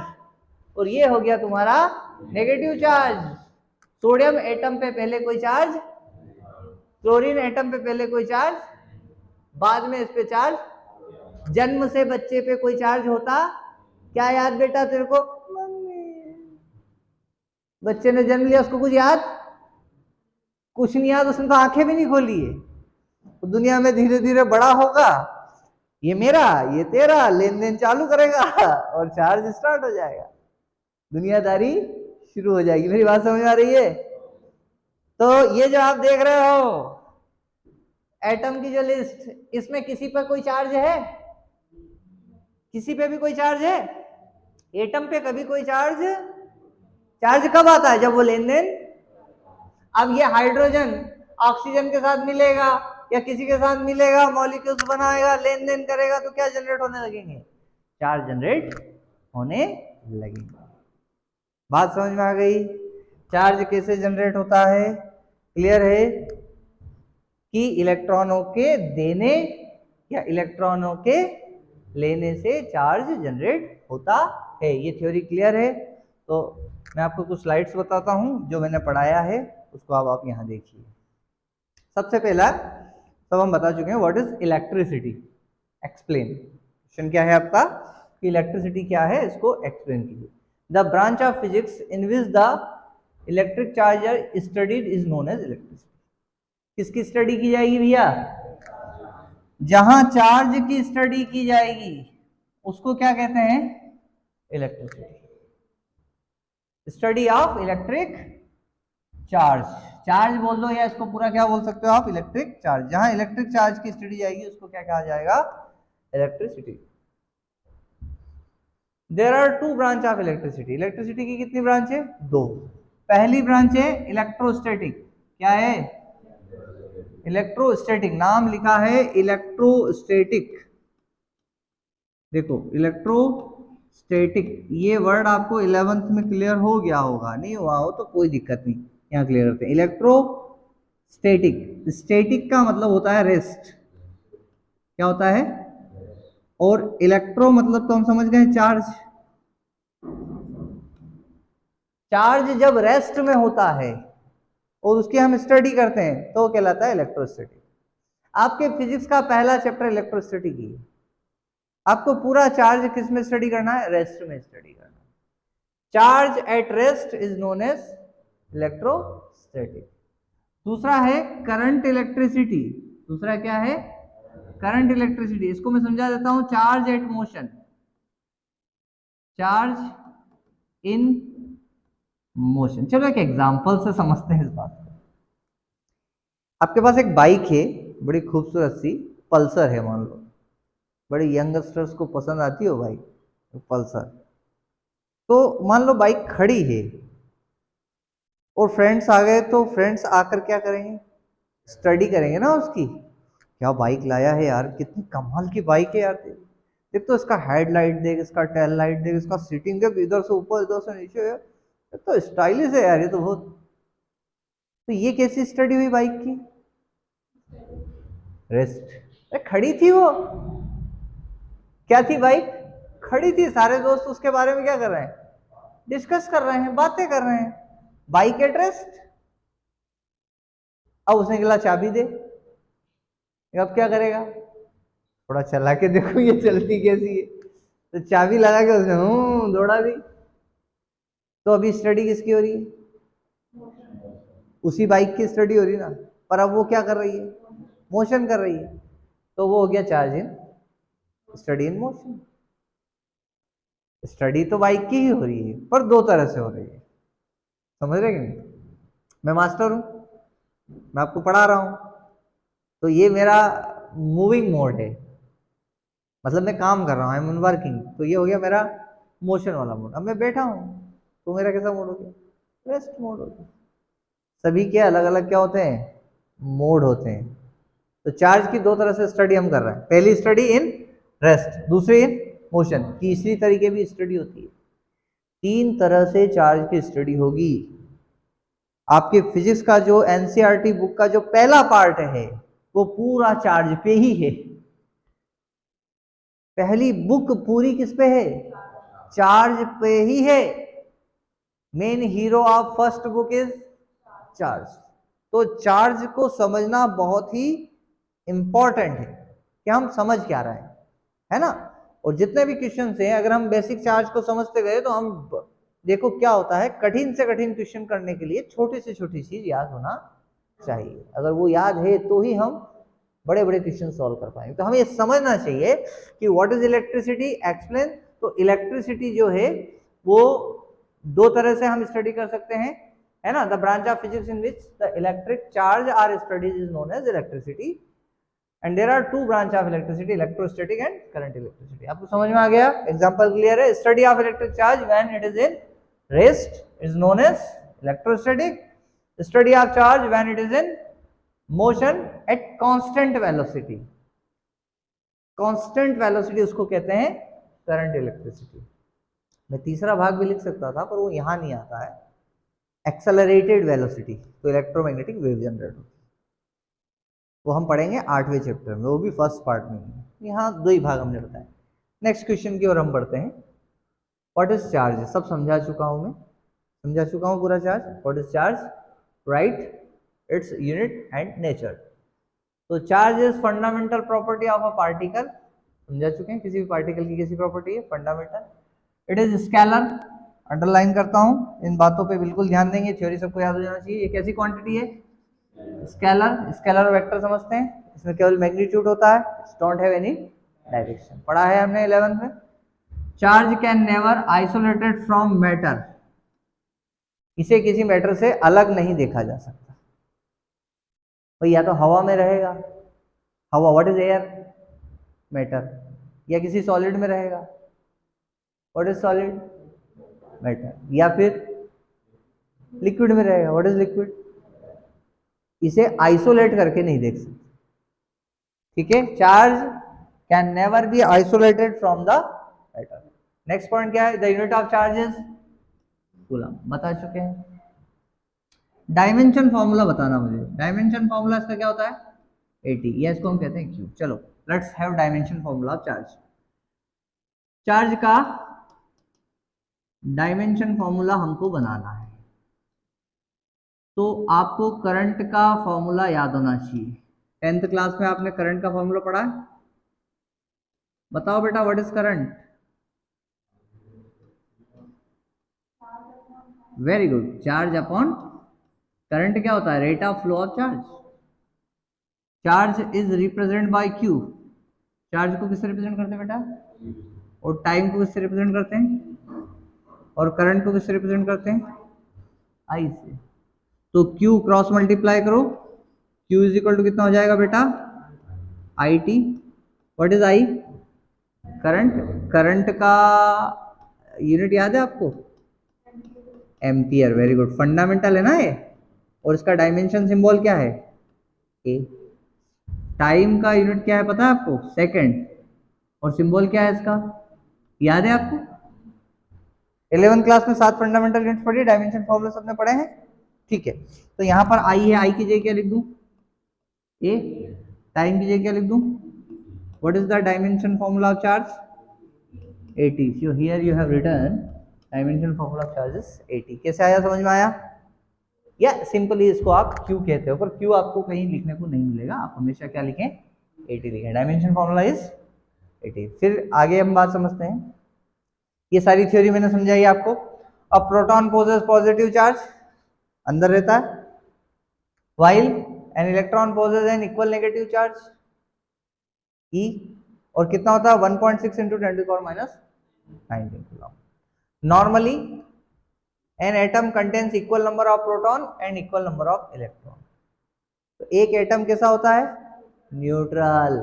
और ये हो गया तुम्हारा नेगेटिव चार्ज। सोडियम एटम पे पहले कोई चार्ज, क्लोरीन एटम पे पहले कोई चार्ज, बाद में इस पे चार्ज। जन्म से बच्चे पे कोई चार्ज होता? क्या याद बेटा तेरे को? बच्चे ने जन्म लिया, उसको कुछ याद? कुछ नहीं याद, उसने तो आंखें भी नहीं खोली है। तो दुनिया में धीरे धीरे बड़ा होगा, ये मेरा ये तेरा, लेन देन चालू करेगा और चार्ज स्टार्ट हो जाएगा, दुनियादारी शुरू हो जाएगी। मेरी बात समझ आ रही है? तो ये जो आप देख रहे हो एटम की जो लिस्ट, इसमें किसी पर कोई चार्ज है? किसी पे भी कोई चार्ज है? एटम पे कभी कोई चार्ज? चार्ज कब आता है? जब वो लेन देन। अब ये हाइड्रोजन ऑक्सीजन के साथ मिलेगा या किसी के साथ मिलेगा, मॉलिक्यूल्स बनाएगा, लेन देन करेगा, तो क्या जनरेट होने लगेंगे? चार्ज जनरेट होने लगेंगे। बात समझ में आ गई? चार्ज कैसे जनरेट होता है? क्लियर है कि इलेक्ट्रॉनों के देने या इलेक्ट्रॉनों के लेने से चार्ज जनरेट होता है। ये थ्योरी क्लियर है? तो मैं आपको कुछ स्लाइड्स बताता हूं जो मैंने पढ़ाया है, उसको अब आप यहां देखिए। सबसे पहला सब हम बता चुके हैं, what is electricity, explain. Question क्या है आपका? इलेक्ट्रिसिटी क्या है, इसको एक्सप्लेन कीजिए। The branch of physics in which the electric charger studied is known as electricity. किसकी स्टडी की जाएगी भैया? जहां चार्ज की स्टडी की जाएगी उसको क्या कहते हैं? Electricity. Study of electric charge, charge बोल दो या इसको पूरा क्या बोल सकते हो आप? Electric charge. जहां इलेक्ट्रिक चार्ज की स्टडी जाएगी उसको क्या कहा जाएगा? Electricity. There are two branch of electricity. Electricity की कितनी ब्रांच है? दो। पहली ब्रांच है इलेक्ट्रोस्टैटिक। क्या है? इलेक्ट्रोस्टैटिक, नाम लिखा है इलेक्ट्रोस्टैटिक। देखो इलेक्ट्रोस्टैटिक, ये वर्ड आपको 11th में क्लियर हो गया होगा, नहीं हुआ हो तो कोई दिक्कत नहीं, यहाँ क्लियर करते हैं। इलेक्ट्रोस्टैटिक, स्टैटिक का मतलब होता है रेस्ट, क्या होता है, और इलेक्ट्रो मतलब तो हम समझ गए चार्ज। चार्ज जब रेस्ट में होता है और उसकी हम स्टडी करते हैं तो वो कहलाता है इलेक्ट्रोस्टैटिक। आपके फिजिक्स का पहला चैप्टर इलेक्ट्रोस्टैटिक ही है। आपको पूरा चार्ज किस में स्टडी करना है, रेस्ट में स्टडी करना है। Charge at rest is known as electrostatic. दूसरा है करंट इलेक्ट्रिसिटी। दूसरा क्या है, करंट इलेक्ट्रिसिटी। इसको मैं समझा देता हूं, charge at motion, charge in motion. चलो एक एग्जांपल से समझते हैं इस बात को। आपके पास एक बाइक है, बड़ी खूबसूरत सी पल्सर है मान लो, बड़े यंगस्टर्स को पसंद आती हो बाइक पल्सर। तो मान लो बाइक खड़ी है और फ्रेंड्स आ गए, तो फ्रेंड्स आकर क्या करेंगे, स्टडी करेंगे ना उसकी, क्या बाइक लाया है यार, कितनी कमाल की बाइक है यार, देख तो इसका हेडलाइट देख, इसका टेल लाइट देख, इसका सीटिंग देख, इधर से ऊपर इधर से नीचे है, तो स्टाइलिश है यार ये तो बहुत। तो ये कैसी स्टडी हुई बाइक की, रेस्ट। खड़ी थी वो, क्या थी बाइक, खड़ी थी, सारे दोस्त उसके बारे में क्या कर रहे हैं, डिस्कस कर रहे हैं, बातें कर रहे हैं, बाइक एट रेस्ट। अब उसने गिला चाबी दे, अब क्या करेगा, थोड़ा चला के देखो ये चलती कैसी है, तो चाबी लगा के उसने दौड़ा दी। तो अभी स्टडी किसकी हो रही है, उसी बाइक की स्टडी हो रही है ना, पर अब वो क्या कर रही है, मोशन कर रही है, तो वो हो गया charge in study in motion. Study तो बाइक की ही हो रही है पर दो तरह से हो रही है, समझ रहे कि नहीं। मैं मास्टर हूं, मैं आपको पढ़ा रहा हूं, तो ये मेरा मूविंग मोड है, मतलब मैं काम कर रहा हूं, आई एम वर्किंग, तो ये हो गया मेरा मोशन वाला मोड। अब मैं बैठा हूं तो मेरा कैसा मोड हो गया, रेस्ट मोड हो गया। सभी के अलग अलग क्या होते हैं, मोड होते हैं। तो चार्ज की दो तरह से स्टडी हम कर रहे हैं, पहली स्टडी इन रेस्ट, दूसरी इन मोशन, तीसरी तरीके भी स्टडी होती है। तीन तरह से चार्ज की स्टडी होगी। आपके फिजिक्स का जो एनसीईआरटी बुक का जो पहला पार्ट है वो पूरा चार्ज पे ही है। पहली बुक पूरी किस पे है, चार्ज पे ही है। Main hero of first book is charge. तो चार्ज को समझना बहुत ही इंपॉर्टेंट है कि हम समझ क्या रहे हैं, है ना। और जितने भी क्वेश्चन हैं, अगर हम बेसिक चार्ज को समझते गए तो हम देखो क्या होता है, कठिन से कठिन क्वेश्चन करने के लिए छोटी से छोटी चीज याद होना चाहिए। अगर वो याद है तो ही हम बड़े बड़े क्वेश्चन सॉल्व कर पाएंगे। तो हमें ये समझना चाहिए कि व्हाट इज इलेक्ट्रिसिटी, एक्सप्लेन। तो इलेक्ट्रिसिटी जो है वो दो तरह से हम स्टडी कर सकते हैं, है ना। The branch of physics in which the electric charge are studies is known as electricity, and there are two branch of electricity, electrostatic and current electricity. आपको समझ में आ गया, एग्जांपल क्लियर है। Study of electric charge when it is in rest is known as electrostatic, study of charge when it is in motion at constant velocity, constant velocity उसको कहते हैं current electricity. मैं तीसरा भाग भी लिख सकता था पर वो यहां नहीं आता है, एक्सेलरेटेड वेलोसिटी, तो इलेक्ट्रोमैग्नेटिक वेव जनरेट होती है, वो हम पढ़ेंगे 8वें चैप्टर में, वो भी फर्स्ट पार्ट में ही। यहाँ दो ही भाग हमने बताए। नेक्स्ट क्वेश्चन की ओर हम बढ़ते हैं। व्हाट इज चार्ज, सब समझा चुका हूं मैं, समझा चुका हूं पूरा charge. What is charge, right, it's unit and nature. तो charge is fundamental property of a particle, समझा चुके हैं, किसी भी पार्टिकल की कैसी प्रॉपर्टी है, fundamental. It is scalar, underline करता हूं, इन बातों पे बिल्कुल ध्यान देंगे, थ्योरी सबको याद हो जाना चाहिए। ये कैसी क्वांटिटी है, स्केलर, स्केलर वेक्टर समझते हैं, इसमें केवल मैग्नीट्यूड होता है, डोंट हैव एनी डायरेक्शन, पढ़ा है हमने 11th में। Charge can never isolated from matter, इसे किसी मैटर से अलग नहीं देखा जा सकता। भाई या तो हवा में रहेगा, हवा व्हाट इज एयर, मैटर, या किसी सॉलिड में रहेगा, व्हाट इज सॉलिड, मैटर, या फिर लिक्विड में रहेगा, व्हाट इज लिक्विड, इसे आइसोलेट करके नहीं देख सकते, ठीक है। Charge can never be isolated from the atom. Next point क्या है, the unit of charge is coulomb, बता चुके हैं। डायमेंशन फॉर्मूला बताना मुझे, डायमेंशन फॉर्मूला इसका क्या होता है, 80, या इसको हम कहते हैं क्यू। चलो let's have dimension formula of charge. Charge का डायमेंशन फॉर्मूला हमको बनाना है, तो आपको करंट का फॉर्मूला याद होना चाहिए। 10th क्लास में आपने करंट का फॉर्मूला पढ़ा है, बताओ बेटा what is current. Very good, charge upon current क्या होता है, rate of flow of charge. Charge is represent by Q. Charge को किससे रिप्रेजेंट करते हैं बेटा, और टाइम को किससे रिप्रेजेंट करते हैं, और करंट को किससे रिप्रेजेंट करते हैं, आई से। तो Q क्रॉस मल्टीप्लाई करो, Q इज इक्वल टू कितना हो जाएगा बेटा, I T. What is I, current. Current का यूनिट याद है आपको, एम्पियर। वेरी गुड, फंडामेंटल है ना ये। और इसका डायमेंशन सिंबल क्या है, ए। टाइम का यूनिट क्या है पता है आपको, सेकंड। और सिंबल क्या है इसका, याद है आपको। 11th क्लास में 7 फंडामेंटल यूनिट्स पढ़ी, डायमेंशन फॉर्मूला सबने पढ़े हैं, ठीक है। तो यहां पर आई है, आई की जगह क्या लिख दूं, ए। टाइम की जगह क्या लिख दूं, what is the dimension formula of charge, 80। So here you have written dimension formula of charge is 80। कैसे आया, समझ में आया, या सिंपली इसको आप क्यू कहते हो, पर क्यू आपको कहीं लिखने को नहीं मिलेगा, आप हमेशा क्या लिखें, 80 लिखें। Dimension formula is 80। फिर आगे हम बात समझते हैं, ये सारी थ्योरी मैंने समझाई आपको। अब प्रोटॉन पोजेस पॉजिटिव चार्ज, अंदर रहता है, while an electron possesses an equal negative charge E, और कितना होता है 1.6 into 10 to the power minus 19 coulomb. Normally an atom contains equal number of proton and equal number of electron. तो एक atom कैसा होता है, neutral,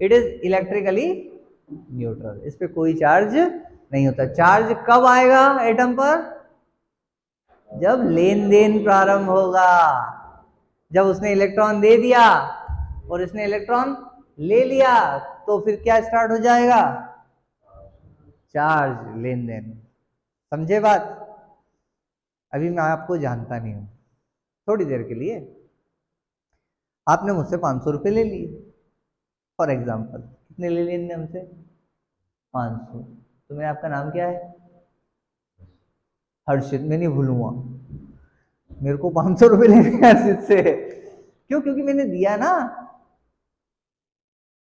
it is electrically neutral, इस पे कोई चार्ज नहीं होता। चार्ज कब आएगा एटम पर, जब लेन देन प्रारंभ होगा, जब उसने इलेक्ट्रॉन दे दिया और इसने इलेक्ट्रॉन ले लिया, तो फिर क्या स्टार्ट हो जाएगा, चार्ज लेन देन। समझे बात, अभी मैं आपको जानता नहीं हूं, थोड़ी देर के लिए आपने मुझसे 500 रुपए ले लिए फॉर एग्जाम्पल, कितने ले लिए हमसे, 500। तो मैं, आपका नाम क्या है, हर्षित, मैं नहीं भूलूंगा, मेरे को 500 रुपए लेने हर्षित से, क्यों, क्योंकि मैंने दिया ना।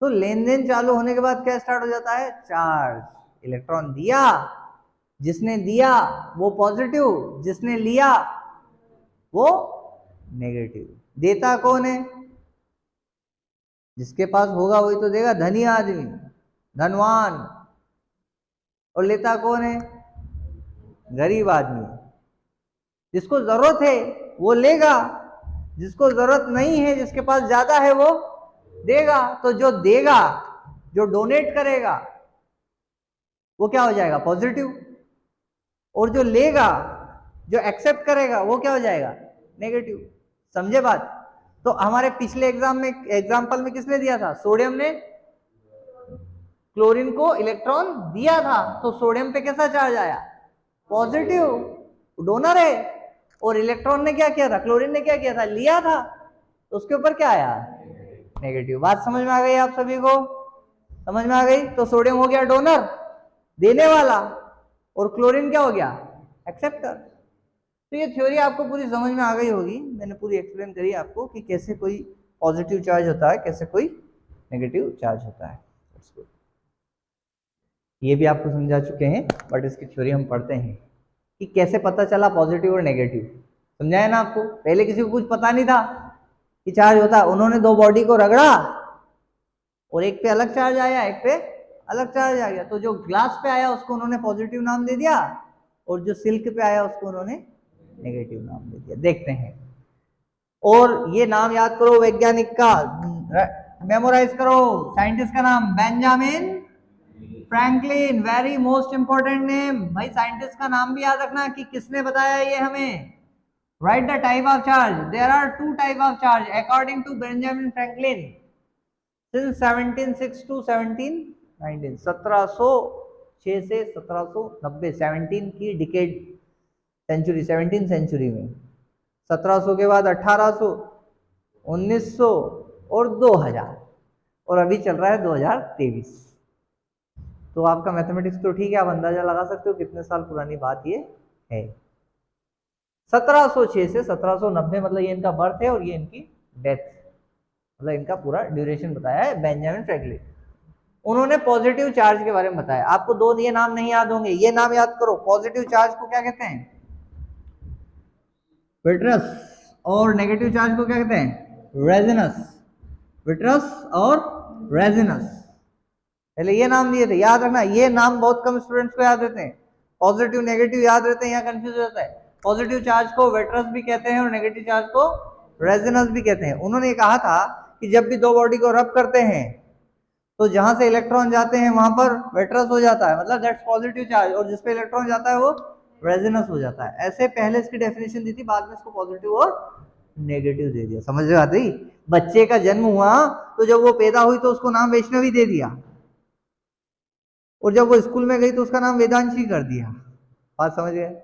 तो लेन देन चालू होने के बाद क्या स्टार्ट हो जाता है, चार्ज। इलेक्ट्रॉन दिया, जिसने दिया वो पॉजिटिव, जिसने लिया वो नेगेटिव। देता कौन है, जिसके पास होगा वही तो देगा, धनी आदमी, धनवान। और लेता कौन है, गरीब आदमी। जिसको जरूरत है वो लेगा, जिसको जरूरत नहीं है, जिसके पास ज्यादा है वो देगा। तो जो देगा, जो डोनेट करेगा, वो क्या हो जाएगा, पॉजिटिव। और जो लेगा, जो एक्सेप्ट करेगा, वो क्या हो जाएगा, नेगेटिव। समझे बात। तो हमारे पिछले एग्जाम्पल में किसने दिया था, सोडियम ने क्लोरीन को इलेक्ट्रॉन दिया था, तो सोडियम पे कैसा चार्ज आया, पॉजिटिव, डोनर है। और इलेक्ट्रॉन ने क्या किया था, क्लोरीन ने क्या किया था, लिया था, तो उसके ऊपर क्या आया, नेगेटिव। बात समझ में आ गई आप सभी को, समझ में आ गई। तो सोडियम हो गया डोनर, देने वाला, और क्लोरीन क्या हो गया, एक्सेप्टर। तो ये थ्योरी आपको पूरी समझ में आ गई होगी, मैंने पूरी एक्सप्लेन करी आपको कि कैसे कोई पॉजिटिव चार्ज होता है, कैसे कोई नेगेटिव चार्ज होता है। ये भी आपको समझा चुके हैं, बट इसकी थ्योरी हम पढ़ते हैं कि कैसे पता चला पॉजिटिव और नेगेटिव। समझाया ना आपको, पहले किसी को कुछ पता नहीं था कि चार्ज होता है। उन्होंने दो बॉडी को रगड़ा और एक पे अलग चार्ज आया, एक पे अलग चार्ज आ गया। तो जो ग्लास पे आया उसको उन्होंने पॉजिटिव नाम दे दिया, और जो सिल्क पे आया उसको उन्होंने नेगेटिव नाम दे दिया। देखते हैं, और ये नाम याद करो वैज्ञानिक का, मेमोराइज करो। साइंटिस्ट का नाम Benjamin Franklin, very most important name. भाई साइंटिस्ट का नाम भी याद रखना कि किसने बताया ये हमें, Write the type of charge. There are two type of charge according to Benjamin Franklin since 1706 to 1719. 1706 से 1790, 17 की डिकेड सेंचुरी, 17 सेंचुरी में 1700 के बाद 1800, 1900 और 2000, और अभी चल रहा है 2023। तो आपका मैथमेटिक्स तो ठीक है, आप अंदाजा लगा सकते हो कितने साल पुरानी बात ये है। 1706 से 1790 मतलब ये इनका बर्थ है और ये इनकी डेथ, मतलब इनका पूरा ड्यूरेशन बताया है बेंजामिन फ्रैंकलिन। उन्होंने पॉजिटिव चार्ज के बारे में बताया। आपको दो ये नाम नहीं याद होंगे, ये नाम याद करो। पॉजिटिव चार्ज को क्या कहते हैं? विट्रस। और नेगेटिव चार्ज को क्या कहते हैं? रेजिनस। विट्रस और रेजिनस, पहले ये नाम दिए थे, याद रखना। ये नाम बहुत कम स्टूडेंट्स को याद रहते हैं, पॉजिटिव नेगेटिव याद रहते हैं, यहाँ कंफ्यूज हो जाता है। पॉजिटिव चार्ज को वेट्रस भी कहते हैं और नेगेटिव चार्ज को रेजिनस भी कहते हैं। उन्होंने कहा था कि जब भी दो बॉडी को रब करते हैं तो जहां से इलेक्ट्रॉन जाते हैं वहां पर वेट्रस हो जाता है, मतलब दैट्स पॉजिटिव चार्ज, और जिस पे इलेक्ट्रॉन जाता है वो रेजिनस हो जाता है। ऐसे पहले इसकी डेफिनेशन दी थी, बाद में इसको पॉजिटिव और नेगेटिव दे दिया। समझ में आती? बच्चे का जन्म हुआ तो जब वो पैदा हुई तो उसको नाम वैष्णवी दे दिया, और जब वो स्कूल में गई तो उसका नाम वेदांशी कर दिया। बात समझ गए?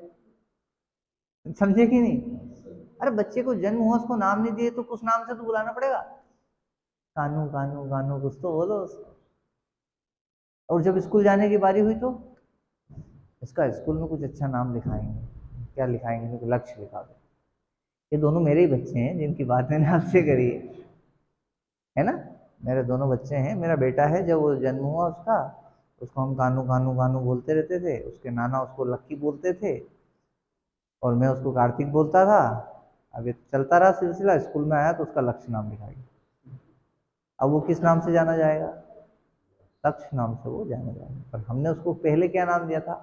समझे कि नहीं? अरे बच्चे को जन्म हुआ, उसको नाम नहीं दिए तो कुछ नाम से तो बुलाना पड़ेगा, कानू कानू कानू कुछ तो बोलो उसको। और जब स्कूल जाने की बारी हुई तो इसका स्कूल में कुछ अच्छा नाम लिखाएंगे। क्या लिखाएंगे? तो लक्ष्य लिखा दो। ये दोनों मेरे ही बच्चे हैं जिनकी बात मैंने आपसे करी है ना। मेरे दोनों बच्चे हैं, मेरा बेटा है, जब वो जन्म हुआ उसको हम कानू कानू कानू बोलते रहते थे। उसके नाना उसको लक्की बोलते थे और मैं उसको कार्तिक बोलता था। अब ये चलता रहा सिलसिला, स्कूल में आया तो उसका लक्ष्य नाम लिखा गया। अब वो किस नाम से जाना जाएगा? लक्ष्य नाम से वो जाना जाएगा। पर हमने उसको पहले क्या नाम दिया था?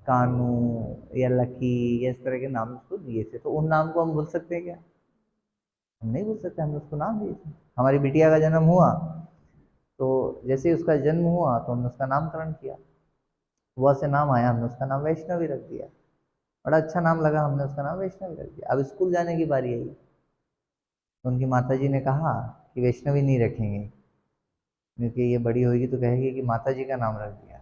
कानू या लकी या इस तरह के नाम उसको दिए थे। तो उन नाम को हम भूल सकते हैं क्या? हम नहीं भूल सकते, हमने उसको नाम दिए थे। हमारी बिटिया का जन्म हुआ तो जैसे ही उसका जन्म हुआ तो हमने उसका नामकरण किया, वह से नाम आया, हमने उसका नाम वैष्णवी रख दिया। बड़ा अच्छा नाम लगा, हमने उसका नाम वैष्णवी रख दिया। अब स्कूल जाने की बारी आई तो उनकी माताजी ने कहा कि वैष्णवी नहीं रखेंगे क्योंकि ये बड़ी होगी तो कहेगी कि माताजी का नाम रख दिया।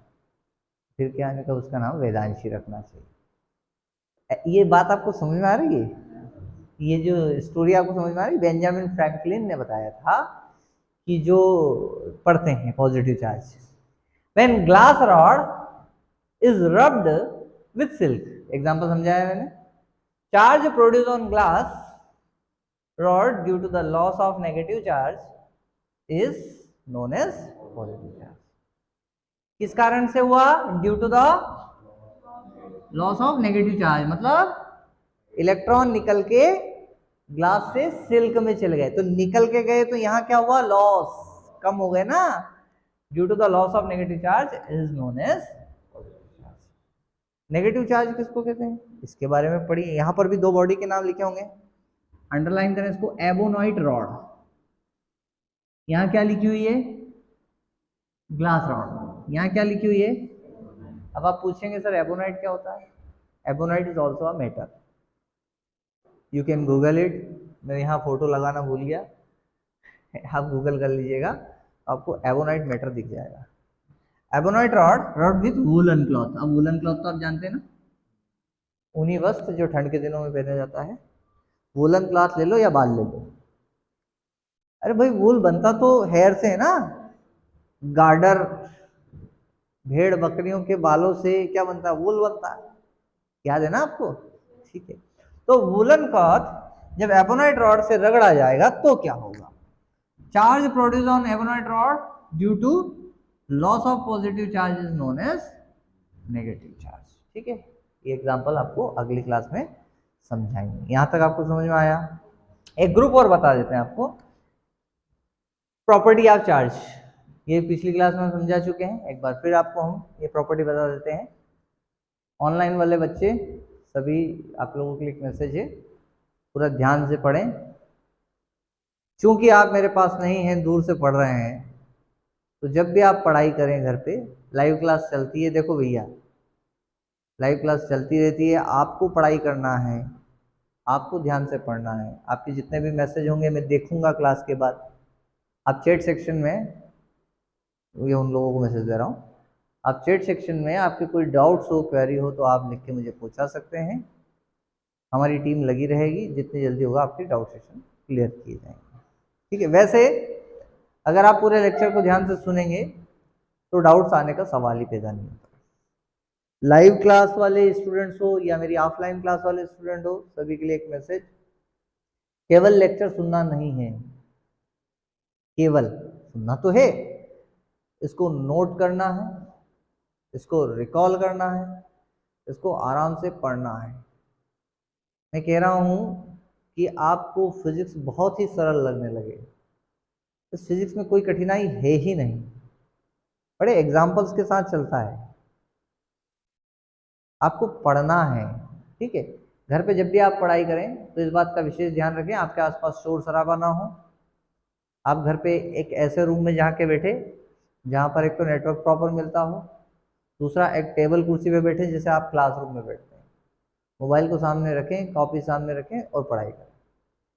फिर क्या है, उसका नाम वेदांशी रखना चाहिए। ये बात आपको समझ में आ रही है? ये जो स्टोरी आपको समझ में आ रही है? बेंजामिन फ्रैंकलिन ने बताया था कि जो पढ़ते हैं positive charge, when glass rod is rubbed with silk, example समझाया मैंने। Charge produce on glass rod due to the loss of negative charge is known as positive charge. किस कारण से हुआ? Due to the loss of negative charge, मतलब electron निकल के glass से सिल्क में चले गए, तो निकल के गए तो यहाँ क्या हुआ? लॉस, कम हो गए ना। Due to the loss of negative charge is known as positive charge. Negative charge किसको कहते हैं इसके बारे में पढ़िए। यहाँ पर भी दो बॉडी के नाम लिखे होंगे, अंडरलाइन करें इसको। एबोनाइट रॉड, यहाँ क्या लिखी हुई है? Glass rod. यहाँ क्या लिखी हुई है? अब आप पूछेंगे सर एबोनाइट क्या होता है? Ebonite is also a metal, you can Google it. मैं यहाँ फोटो लगाना भूल गया, आप गूगल कर लीजिएगा, आपको एबोनाइट मेटल दिख जाएगा। Ebonite rod with woollen cloth. अब वूलन क्लॉथ तो आप जानते हैं ना, ऊनी वस्त्र जो ठंड के दिनों में पहना जाता है। वूलन क्लॉथ ले लो या बाल ले लो। अरे भाई वूल बनता तो हेयर से है ना, गार्डर, भेड़ बकरियों के बालों से क्या बनता है? वूल बनता है, याद है ना आपको? ठीक है, तो वूलन क्लॉथ जब एबोनाइट रॉड से रगड़ा जाएगा तो क्या होगा? Charge produce on ebonite rod due to loss of positive charge is known as negative charge. ठीक है, ये एग्जांपल आपको अगली क्लास में समझाएंगे। यहां तक आपको समझ में आया? एक ग्रुप और बता देते हैं आपको, प्रॉपर्टी ऑफ चार्ज। ये पिछली क्लास में समझा चुके हैं, एक बार फिर आपको हम ये प्रॉपर्टी बता देते हैं। ऑनलाइन वाले बच्चे सभी, आप लोगों के लिए एक मैसेज है, पूरा ध्यान से पढ़ें। चूंकि आप मेरे पास नहीं हैं, दूर से पढ़ रहे हैं, तो जब भी आप पढ़ाई करें घर पे, लाइव क्लास चलती है, देखो भैया लाइव क्लास चलती रहती है, आपको पढ़ाई करना है। आपको ध्यान से पढ़ना है। आपके जितने भी मैसेज होंगे मैं देखूंगा क्लास के बाद। आप चैट सेक्शन में, ये उन लोगों को मैसेज दे रहा हूँ, आप चैट सेक्शन में आपके कोई डाउट्स हो, क्वेरी हो तो आप लिख के मुझे पूछा सकते हैं। हमारी टीम लगी रहेगी, जितनी जल्दी होगा आपके डाउट सेशन क्लियर किए जाएंगे। ठीक है। वैसे अगर आप पूरे लेक्चर को ध्यान से सुनेंगे तो डाउट्स आने का सवाल ही पैदा नहीं होता। लाइव क्लास वाले स्टूडेंट्स हो या मेरी ऑफलाइन क्लास वाले स्टूडेंट हो, सभी के लिए एक मैसेज, केवल लेक्चर सुनना नहीं है, केवल सुनना तो है, इसको नोट करना है, इसको रिकॉल करना है, इसको आराम से पढ़ना है। मैं कह रहा हूं कि आपको फिजिक्स बहुत ही सरल लगने लगे। इस फिजिक्स में कोई कठिनाई है ही नहीं, बड़े एग्जाम्पल्स के साथ चलता है। आपको पढ़ना है। ठीक है। घर पे जब भी आप पढ़ाई करें तो इस बात का विशेष ध्यान रखें आपके आसपास शोर शराबा ना हो। आप घर पे एक ऐसे रूम में जाके बैठे जहाँ पर एक तो नेटवर्क प्रॉपर मिलता हो, दूसरा एक टेबल कुर्सी पे बैठे जैसे आप क्लासरूम में बैठते हैं। मोबाइल को सामने रखें, कॉपी सामने रखें और पढ़ाई करें।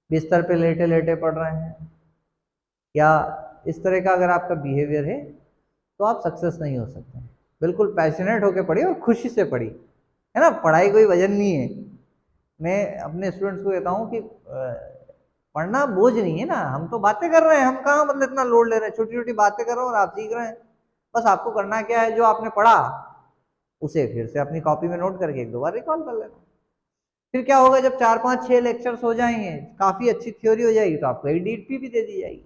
बिस्तर पे लेटे लेटे पढ़ रहे हैं या इस तरह का अगर आपका बिहेवियर है तो आप सक्सेस नहीं हो सकते। बिल्कुल पैशनेट होकर पढ़िए और खुशी से पढ़िए, है ना। पढ़ाई कोई वजन नहीं है। मैं अपने स्टूडेंट्स को कहता हूँ कि पढ़ना बोझ नहीं है ना। हम तो बातें कर रहे हैं, हम कहाँ मतलब इतना लोड ले रहे हैं, छोटी छोटी बातें कर रहे हैं और आप सीख रहे हैं। बस आपको करना क्या है, जो आपने पढ़ा उसे फिर से अपनी कॉपी में नोट करके एक दो बार रिकॉल कर लेना। फिर क्या होगा, जब 4 5 6 लेक्चर्स हो जाएंगे, काफी अच्छी थ्योरी हो जाएगी, तो आपको एक डीपीपी दे दी जाएगी।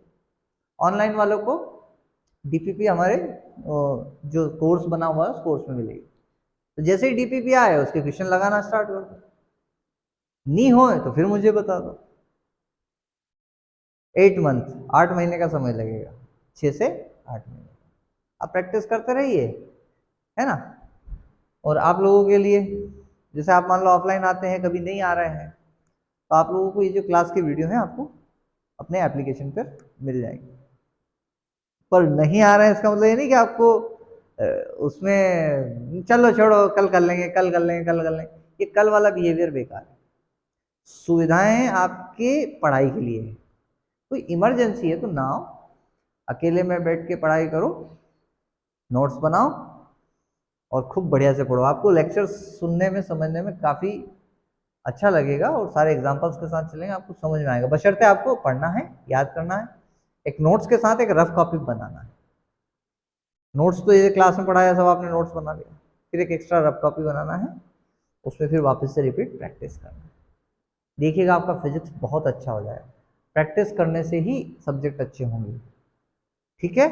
ऑनलाइन वालों को डीपीपी हमारे जो कोर्स बना हुआ है उस कोर्स में मिलेगी। तो जैसे ही डीपीपी आए उसके क्वेश्चन लगाना स्टार्ट कर दो। नहीं हो तो फिर मुझे बता दो। 8 मंथ, 8 महीने का समय लगेगा, 6 से 8 महीने। आप प्रैक्टिस करते रहिए, है ना। और आप लोगों के लिए, जैसे आप मान लो ऑफलाइन आते हैं, कभी नहीं आ रहे हैं, तो आप लोगों को ये जो क्लास की वीडियो है आपको अपने एप्लीकेशन पर मिल जाएगी। पर नहीं आ रहे हैं इसका मतलब ये नहीं कि आपको उसमें चलो छोड़ो कल कर लेंगे, कल कर लेंगे, कल कर लेंगे। ये कल वाला बिहेवियर बेकार है। सुविधाएं आपके पढ़ाई के लिए है। कोई इमरजेंसी है तो ना आओ, अकेले में बैठ के पढ़ाई करो, नोट्स बनाओ और खूब बढ़िया से पढ़ो। आपको लेक्चर सुनने में, समझने में काफ़ी अच्छा लगेगा और सारे एग्जाम्पल्स के साथ चलेंगे, आपको समझ में आएगा। बशर्ते आपको पढ़ना है, याद करना है, एक नोट्स के साथ एक रफ कॉपी बनाना है। नोट्स तो ये क्लास में पढ़ाया सब आपने नोट्स बना लिया, फिर एक एक्स्ट्रा रफ कॉपी बनाना है, उसमें फिर वापस से रिपीट प्रैक्टिस करना है। देखिएगा आपका फिजिक्स बहुत अच्छा हो जाएगा। प्रैक्टिस करने से ही सब्जेक्ट अच्छे होंगे। ठीक है।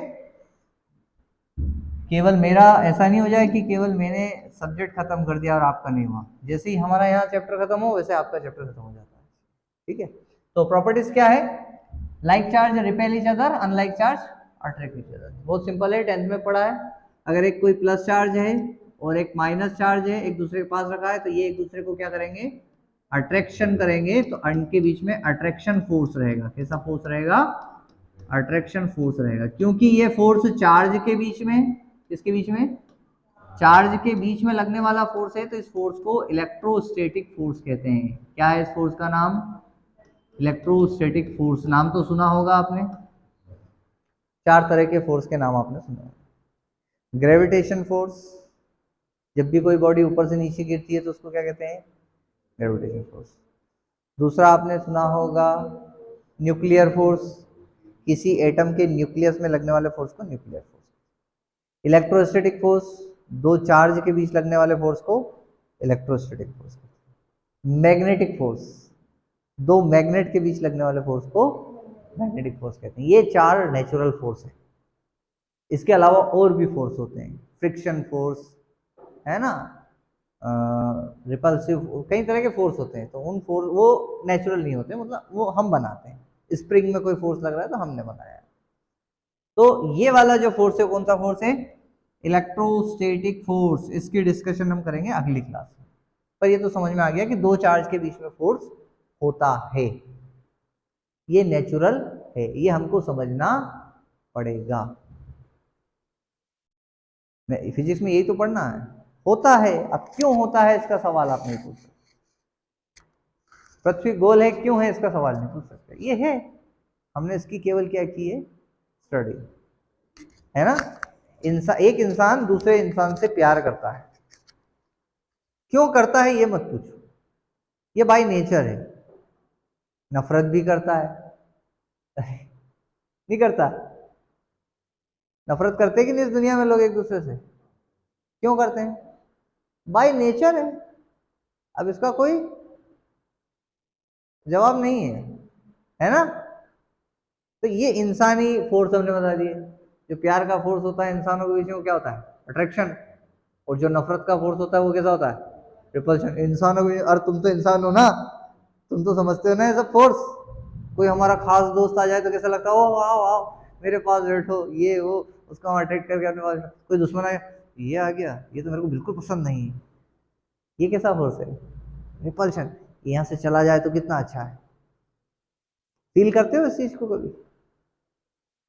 केवल मेरा ऐसा नहीं हो जाए कि केवल मैंने सब्जेक्ट खत्म कर दिया और आपका नहीं हुआ। जैसे ही हमारा यहाँ चैप्टर खत्म हो वैसे आपका चैप्टर खत्म हो जाता है। ठीक है। तो प्रॉपर्टीज क्या है, like charge repel each other, unlike charge attract each other. बहुत सिंपल है, 10th में पढ़ा है। अगर एक कोई प्लस चार्ज है और एक माइनस चार्ज है, एक दूसरे के पास रखा है, तो ये एक दूसरे को क्या करेंगे, अट्रैक्शन करेंगे। तो इनके बीच में अट्रैक्शन फोर्स रहेगा। कैसा फोर्स रहेगा, अट्रैक्शन फोर्स रहेगा। क्योंकि ये फोर्स चार्ज के बीच में, किसके बीच में, चार्ज के बीच में लगने वाला फोर्स है, तो इस फोर्स को इलेक्ट्रोस्टैटिक फोर्स कहते हैं। क्या है इस फोर्स का नाम, इलेक्ट्रोस्टैटिक फोर्स। नाम तो सुना होगा आपने, 4 तरह के फोर्स के नाम आपने सुने। ग्रेविटेशन फोर्स, जब भी कोई बॉडी ऊपर से नीचे गिरती है तो उसको क्या कहते हैं, ग्रेविटेशन फोर्स। दूसरा आपने सुना होगा न्यूक्लियर फोर्स, किसी एटम के न्यूक्लियस में लगने वाले फोर्स को न्यूक्लियर फोर्स। इलेक्ट्रोस्टैटिक फोर्स, दो चार्ज के बीच लगने वाले फोर्स को इलेक्ट्रोस्टैटिक फोर्स। मैग्नेटिक फोर्स, दो मैग्नेट के बीच लगने वाले फोर्स को मैग्नेटिक फोर्स कहते हैं। ये 4 नेचुरल फोर्स है। इसके अलावा और भी फोर्स होते हैं, फ्रिक्शन फोर्स, है ना, रिपल्सिव, कई तरह के फोर्स होते हैं। तो उन फोर्स, वो नेचुरल नहीं होते, मतलब वो हम बनाते हैं। स्प्रिंग में कोई फोर्स लग रहा है तो हमने बनाया है। तो ये वाला जो फोर्स है कौन सा फोर्स है, इलेक्ट्रोस्टैटिक फोर्स। इसकी डिस्कशन हम करेंगे अगली क्लास में। पर ये तो समझ में आ गया कि दो चार्ज के बीच में फोर्स होता है, ये नेचुरल है, ये हमको समझना पड़ेगा। फिजिक्स में यही तो पढ़ना है, होता है। अब क्यों होता है इसका सवाल आप नहीं पूछ सकते। पृथ्वी गोल है क्यों है, इसका सवाल नहीं पूछ सकते, ये है, हमने इसकी केवल क्या की है, स्टडी, है ना। एक इंसान दूसरे इंसान से प्यार करता है, क्यों करता है ये मत पूछो, ये बाय नेचर है। नफरत भी करता है नहीं करता, नफरत करते कि नहीं इस दुनिया में लोग एक दूसरे से, क्यों करते हैं, बाय नेचर है। अब इसका कोई जवाब नहीं है ना। तो ये इंसानी फोर्स हमने बता दिए, जो प्यार का फोर्स होता है इंसानों के बीच में वो क्या होता है, अट्रैक्शन, और जो नफरत का फोर्स होता है वो कैसा होता है, रिपल्शन। इंसानों के, और तुम तो इंसान हो ना, तुम तो समझते हो ना ये सब फोर्स। कोई हमारा खास दोस्त आ जाए तो कैसा लगता है, ओ वाह वाह मेरे पास बैठो, ये वो, उसको हम अट्रैक्ट करके अपने पास। कोई दुश्मन आया, ये आ गया, ये तो मेरे को बिल्कुल पसंद नहीं है, ये कैसा फोर्स है, रिपल्शन। यहाँ से चला जाए तो कितना अच्छा है। फील करते हो इस चीज को कभी,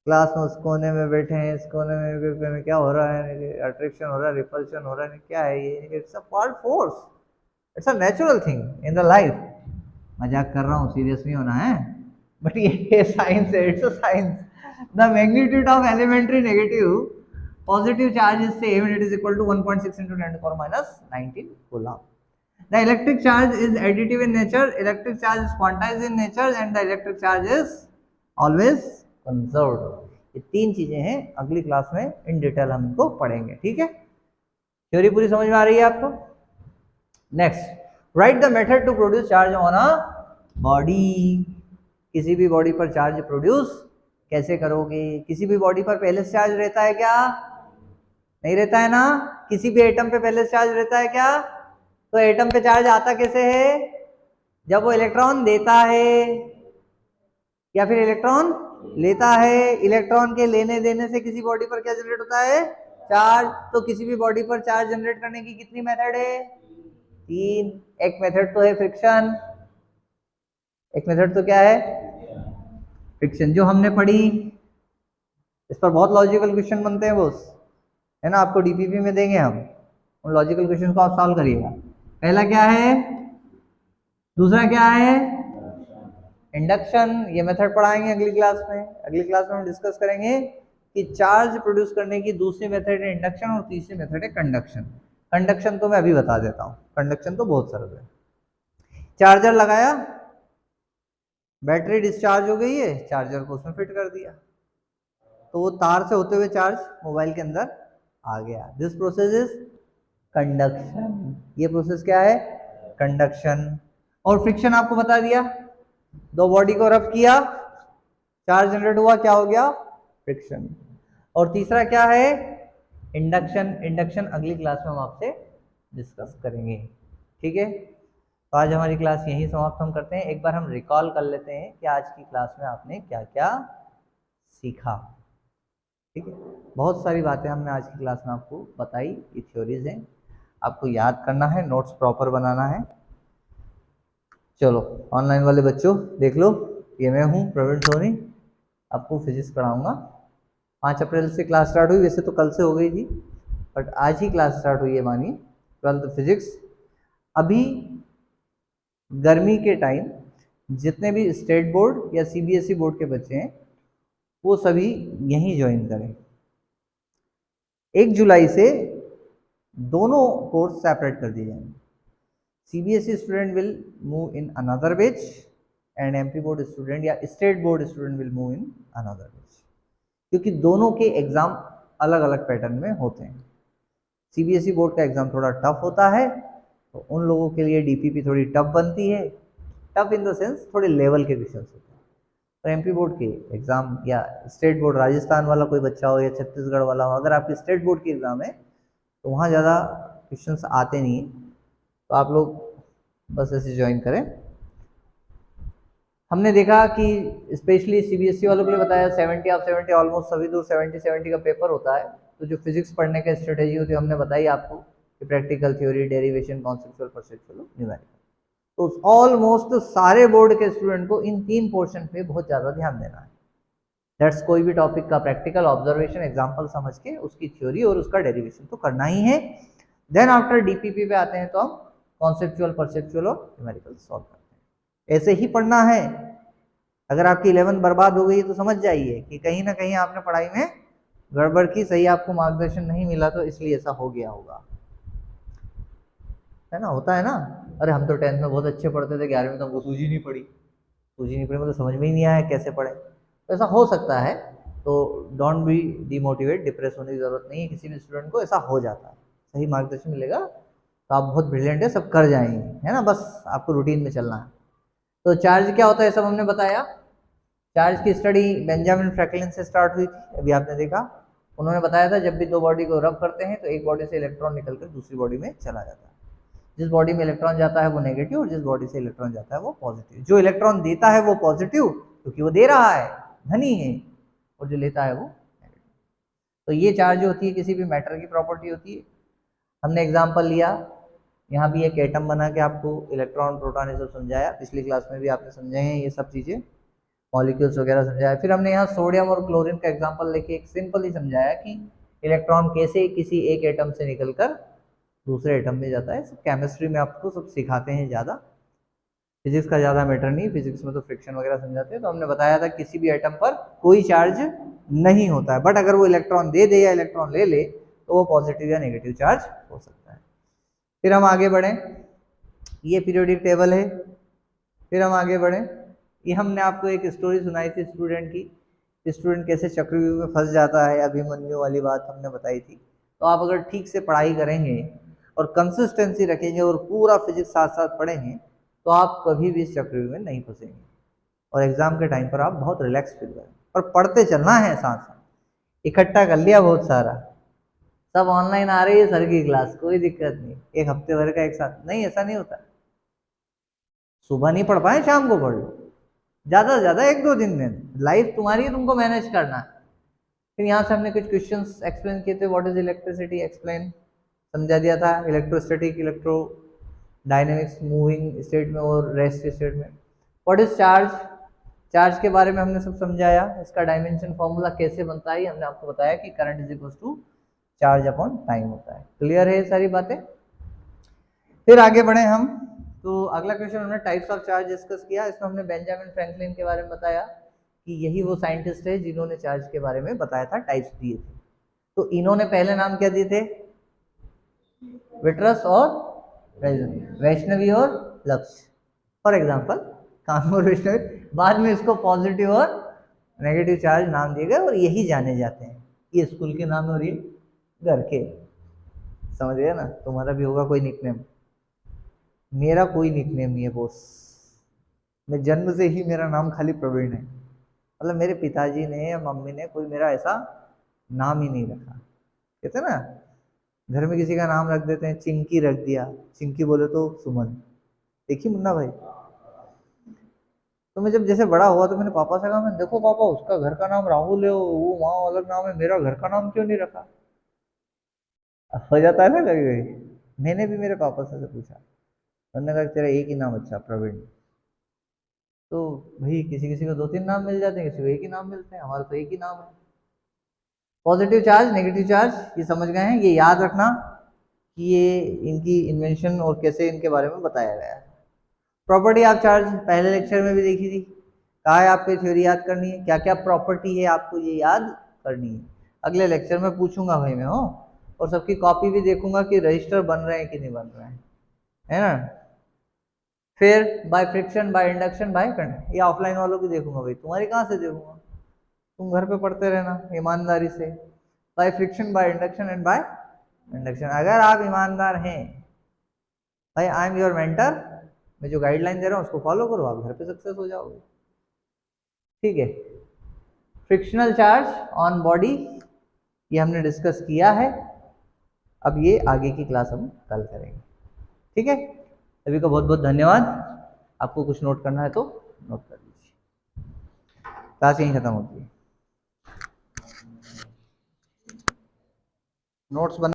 क्लास में उस कोने में बैठे हैं, इस कोने में क्या हो रहा है, अट्रैक्शन हो रहा है, रिपल्शन हो रहा है, क्या है ये, it's a part force, it's a natural thing in the life. मजाक कर रहा हूँ, सीरियस नहीं होना है, बट ये साइंस है, it's a science. The magnitude of elementary negative positive charge is same and it is equal to 1.6 into 10 to the power minus 19 coulomb. The electric charge is additive in nature, electric charge is quantized in nature and the electric charge is always conserved. ये तीन चीजें हैं, अगली class में in detail हम इनको पढ़ेंगे, ठीक है। थ्योरी पूरी समझ में आ रही है आपको। Next, write the method to produce charge on a body. किसी भी बॉडी पर चार्ज प्रोड्यूस कैसे करोगे, किसी भी बॉडी पर पहले से चार्ज रहता है क्या, नहीं रहता है ना। किसी भी एटम पे पहले से चार्ज रहता है क्या, तो एटम पे चार्ज आता कैसे है, जब वो इलेक्ट्रॉन देता है या फिर इलेक्ट्रॉन लेता है। इलेक्ट्रॉन के लेने देने से किसी बॉडी पर क्या जनरेट होता है, चार्ज। तो किसी भी बॉडी पर चार्ज जनरेट करने की कितनी मेथड है, तीन। एक मेथड तो है फ्रिक्शन, एक मेथड तो क्या है, फ्रिक्शन, जो हमने पढ़ी। इस पर बहुत लॉजिकल क्वेश्चन बनते हैं बॉस, है ना, आपको डीपीपी में देंगे हम, उन लॉजिकल क्वेश्चन को आप सॉल्व करिएगा। पहला क्या है, दूसरा क्या है, इंडक्शन। ये मेथड पढ़ाएंगे अगली क्लास में, अगली क्लास में हम डिस्कस करेंगे कि चार्ज प्रोड्यूस करने की दूसरी मेथड है इंडक्शन और तीसरी मेथड है कंडक्शन। कंडक्शन तो मैं अभी बता देता हूँ, कंडक्शन तो बहुत सरल है। चार्जर लगाया, बैटरी डिस्चार्ज हो गई है, चार्जर को उसमें फिट कर दिया, तो वो तार से होते हुए चार्ज मोबाइल के अंदर आ गया। This process is conduction. ये प्रोसेस क्या है, कंडक्शन। और फ्रिक्शन आपको बता दिया, दो बॉडी को रब किया, चार्ज जनरेट हुआ, क्या हो गया, फ्रिक्शन। और तीसरा क्या है, इंडक्शन। इंडक्शन अगली क्लास में हम आपसे डिस्कस करेंगे, ठीक है। तो आज हमारी क्लास यहीं समाप्त हम करते हैं। एक बार हम रिकॉल कर लेते हैं कि आज की क्लास में आपने क्या क्या सीखा, ठीक है। बहुत सारी बातें हमने आज की क्लास में आपको बताई, ये थ्योरीज हैं, आपको याद करना है, नोट्स प्रॉपर बनाना है। चलो ऑनलाइन वाले बच्चों देख लो, ये मैं हूँ प्रवीण सोनी, आपको फिजिक्स पढ़ाऊंगा। 5 अप्रैल से क्लास स्टार्ट हुई, वैसे तो कल से हो गई थी, बट आज ही क्लास स्टार्ट हुई है मानिए, 12th फिजिक्स। अभी गर्मी के टाइम जितने भी स्टेट बोर्ड या सीबीएसई बोर्ड के बच्चे हैं वो सभी यहीं ज्वाइन करें। 1 जुलाई से दोनों कोर्स सेपरेट कर दिए जाएंगे। CBSE student will move in another batch and MP board student या state board student will move in another batch, क्योंकि दोनों के एग्जाम अलग अलग पैटर्न में होते हैं। सीबीएसई बोर्ड का एग्जाम थोड़ा टफ होता है, तो उन लोगों के लिए डीपीपी थोड़ी टफ बनती है, टफ इन द सेंस थोड़े लेवल के क्वेश्चन होते हैं। तो एमपी बोर्ड के एग्जाम या स्टेट बोर्ड, राजस्थान वाला कोई बच्चा हो या छत्तीसगढ़ वाला हो, अगर आपकी स्टेट बोर्ड की एग्जाम है तो वहाँ ज़्यादा क्वेश्चंस आते नहीं हैं, तो आप लोग बस ऐसे ज्वाइन करें। हमने देखा कि स्पेशली सीबीएसई वालों के लिए बताया 70 ऑफ 70 ऑलमोस्ट सभी दूर 70 का पेपर होता है। तो जो फिजिक्स पढ़ने का स्ट्रेटेजी होती है हमने बताई आपको कि practical, theory, derivation, conceptual, perceptual, numerical. तो ऑलमोस्ट सारे बोर्ड के स्टूडेंट को इन 3 पोर्शन पे बहुत ज़्यादा ध्यान देना है। दैट्स, कोई भी टॉपिक का प्रैक्टिकल, ऑब्जर्वेशन, एग्जाम्पल समझ के उसकी थ्योरी और उसका डेरिवेशन तो करना ही है। देन आफ्टर डीपीपी पे आते हैं तो हम कॉन्सेप्चुअल, परसेप्चुअल और न्यूमेरिकल सॉल्व करते हैं। ऐसे ही पढ़ना है। अगर आपकी 11 बर्बाद हो गई तो समझ जाइए कि कहीं ना कहीं आपने पढ़ाई में गड़बड़ की, सही आपको मार्गदर्शन नहीं मिला, तो इसलिए ऐसा हो गया होगा, है ना, होता है ना। अरे हम तो 10th में बहुत अच्छे पढ़ते थे, 11वीं में तो हमको सूझी नहीं पड़ी, सूझी नहीं पड़ी मतलब समझ में ही नहीं आया कैसे पढ़े, तो ऐसा हो सकता है। तो डोंट बी डिमोटिवेट, डिप्रेस होने की जरूरत नहीं है, किसी भी स्टूडेंट को ऐसा हो जाता है, सही मार्गदर्शन मिलेगा तो आप बहुत ब्रिलियंट है, सब कर जाएंगे, है ना, बस आपको रूटीन में चलना है। तो चार्ज क्या होता है सब हमने बताया। चार्ज की स्टडी बेंजामिन फ्रैंकलिन से स्टार्ट हुई थी, अभी आपने देखा। उन्होंने बताया था जब भी दो बॉडी को रब करते हैं तो एक बॉडी से इलेक्ट्रॉन निकलकर दूसरी बॉडी में चला जाता है। जिस बॉडी में इलेक्ट्रॉन जाता है वो नेगेटिव, और जिस बॉडी से इलेक्ट्रॉन जाता है वो पॉजिटिव। जो इलेक्ट्रॉन देता है वो पॉजिटिव क्योंकि वो दे रहा है, धनी है, और जो लेता है वो नेगेटिव। तो ये चार्ज होती है किसी भी मैटर की प्रॉपर्टी होती है। हमने एग्जाम्पल लिया, यहाँ भी एक एटम बना के आपको इलेक्ट्रॉन प्रोटॉन ये सब समझाया, पिछली क्लास में भी आपने समझे हैं ये सब चीज़ें, मॉलिक्यूल्स वगैरह समझाया। फिर हमने यहाँ सोडियम और क्लोरीन का एग्जाम्पल लेके एक सिंपल ही समझाया कि इलेक्ट्रॉन कैसे किसी एक एटम से निकलकर दूसरे एटम में जाता है। सब केमिस्ट्री में आपको सब सिखाते हैं, ज़्यादा फिजिक्स का ज़्यादा मैटर नहीं, फिजिक्स में तो फ्रिक्शन वगैरह समझाते हैं। तो हमने बताया था किसी भी एटम पर कोई चार्ज नहीं होता है, बट अगर वो इलेक्ट्रॉन दे दे या इलेक्ट्रॉन ले ले तो वो पॉजिटिव या नेगेटिव चार्ज हो सकता है। फिर हम आगे बढ़ें, ये पीरियोडिक टेबल है। फिर हम आगे बढ़ें, ये हमने आपको एक स्टोरी सुनाई थी स्टूडेंट की, स्टूडेंट कैसे चक्रव्यूह में फंस जाता है, अभिमन्यु वाली बात हमने बताई थी। तो आप अगर ठीक से पढ़ाई करेंगे और कंसिस्टेंसी रखेंगे और पूरा फिजिक्स साथ साथ पढ़ेंगे तो आप कभी भी इस चक्रव्यूह में नहीं फंसेंगे, और एग्जाम के टाइम पर आप बहुत रिलैक्स फील करेंगे। और पढ़ते चलना है साथ साथ, इकट्ठा कर लिया बहुत सारा, सब ऑनलाइन आ रही है सर की क्लास, कोई दिक्कत नहीं, एक हफ्ते भर का एक साथ नहीं, ऐसा नहीं होता। सुबह नहीं पढ़ पाए शाम को पढ़ लो, ज़्यादा से ज़्यादा 1-2 दिन में, लाइफ तुम्हारी है, तुमको मैनेज करना है। फिर यहाँ से हमने कुछ क्वेश्चंस एक्सप्लेन किए थे, व्हाट इज इलेक्ट्रिसिटी एक्सप्लेन, समझा दिया था, electrostatic, electro dynamics, moving state में और रेस्ट स्टेट में। व्हाट इज चार्ज, चार्ज के बारे में हमने सब समझाया, इसका डायमेंशन फॉर्मूला कैसे बनता है हमने आपको बताया कि current is equal to charge upon time होता है। क्लियर है ये सारी बातें। फिर आगे बढ़े हम, तो अगला क्वेश्चन हमने टाइप्स ऑफ चार्ज डिस्कस किया। इसमें हमने बेंजामिन फ्रैंकलिन के बारे में बताया कि यही वो साइंटिस्ट है जिन्होंने चार्ज के बारे में बताया था, टाइप्स दिए थे। तो इन्होंने पहले नाम क्या दिए थे, विट्रस और वैष्णवी और लक्ष्य, फॉर एग्जाम्पल काम और वैष्णवी। बाद में इसको पॉजिटिव और नेगेटिव चार्ज नाम दिए गए और यही जाने जाते हैं, ये स्कूल के नाम और ये घर के, समझ गए ना। तुम्हारा भी होगा कोई निकनेम, मेरा कोई निकनेम नहीं है बॉस, मैं जन्म से ही मेरा नाम खाली प्रवीण है, मतलब मेरे पिताजी ने या मम्मी ने कोई मेरा ऐसा नाम ही नहीं रखा। कहते ना घर में किसी का नाम रख देते हैं, चिंकी रख दिया, चिंकी बोले तो सुमन। देखिए मुन्ना भाई, तो मैं जब जैसे बड़ा हुआ तो मैंने पापा से कहा, मैं देखो पापा उसका घर का नाम राहुल है, वो वहाँ अलग नाम है, मेरा घर का नाम क्यों नहीं रखा। हो जाता है ना कभी कभी। मैंने भी मेरे पापा से पूछा, उन्होंने कहा तेरा एक ही नाम अच्छा प्रवीण। तो भाई किसी किसी को 2-3 नाम मिल जाते हैं, किसी को एक ही नाम मिलते हैं, हमारा तो एक ही नाम है। पॉजिटिव चार्ज, नेगेटिव चार्ज ये समझ गए हैं, ये याद रखना कि ये इनकी इन्वेंशन और कैसे इनके बारे में बताया गया है। प्रॉपर्टी ऑफ चार्ज पहले लेक्चर में भी देखी थी, कहा है आपको थ्योरी याद करनी है, क्या क्या प्रॉपर्टी है आपको ये याद करनी है। अगले लेक्चर में पूछूंगा भाई मैं, हो, और सबकी कॉपी भी देखूंगा कि रजिस्टर बन रहे हैं कि नहीं बन रहे हैं, है ना। फिर by friction, by induction, by current, ये ऑफलाइन वालों की देखूंगा भाई, तुम्हारी कहाँ से देखूंगा, तुम घर पे पढ़ते रहना ईमानदारी से। By friction, by induction and by induction, अगर आप ईमानदार हैं भाई, आई एम योर मेंटर, मैं जो गाइडलाइन दे रहा हूँ उसको फॉलो करो, आप घर पे सक्सेस हो जाओगे। ठीक है, फ्रिक्शनल चार्ज ऑन बॉडी ये हमने डिस्कस किया है, अब ये आगे की क्लास हम कल करेंगे। ठीक है, सभी को बहुत बहुत धन्यवाद। आपको कुछ नोट करना है तो नोट कर लीजिए। क्लास यहीं खत्म होती है, नोट्स बना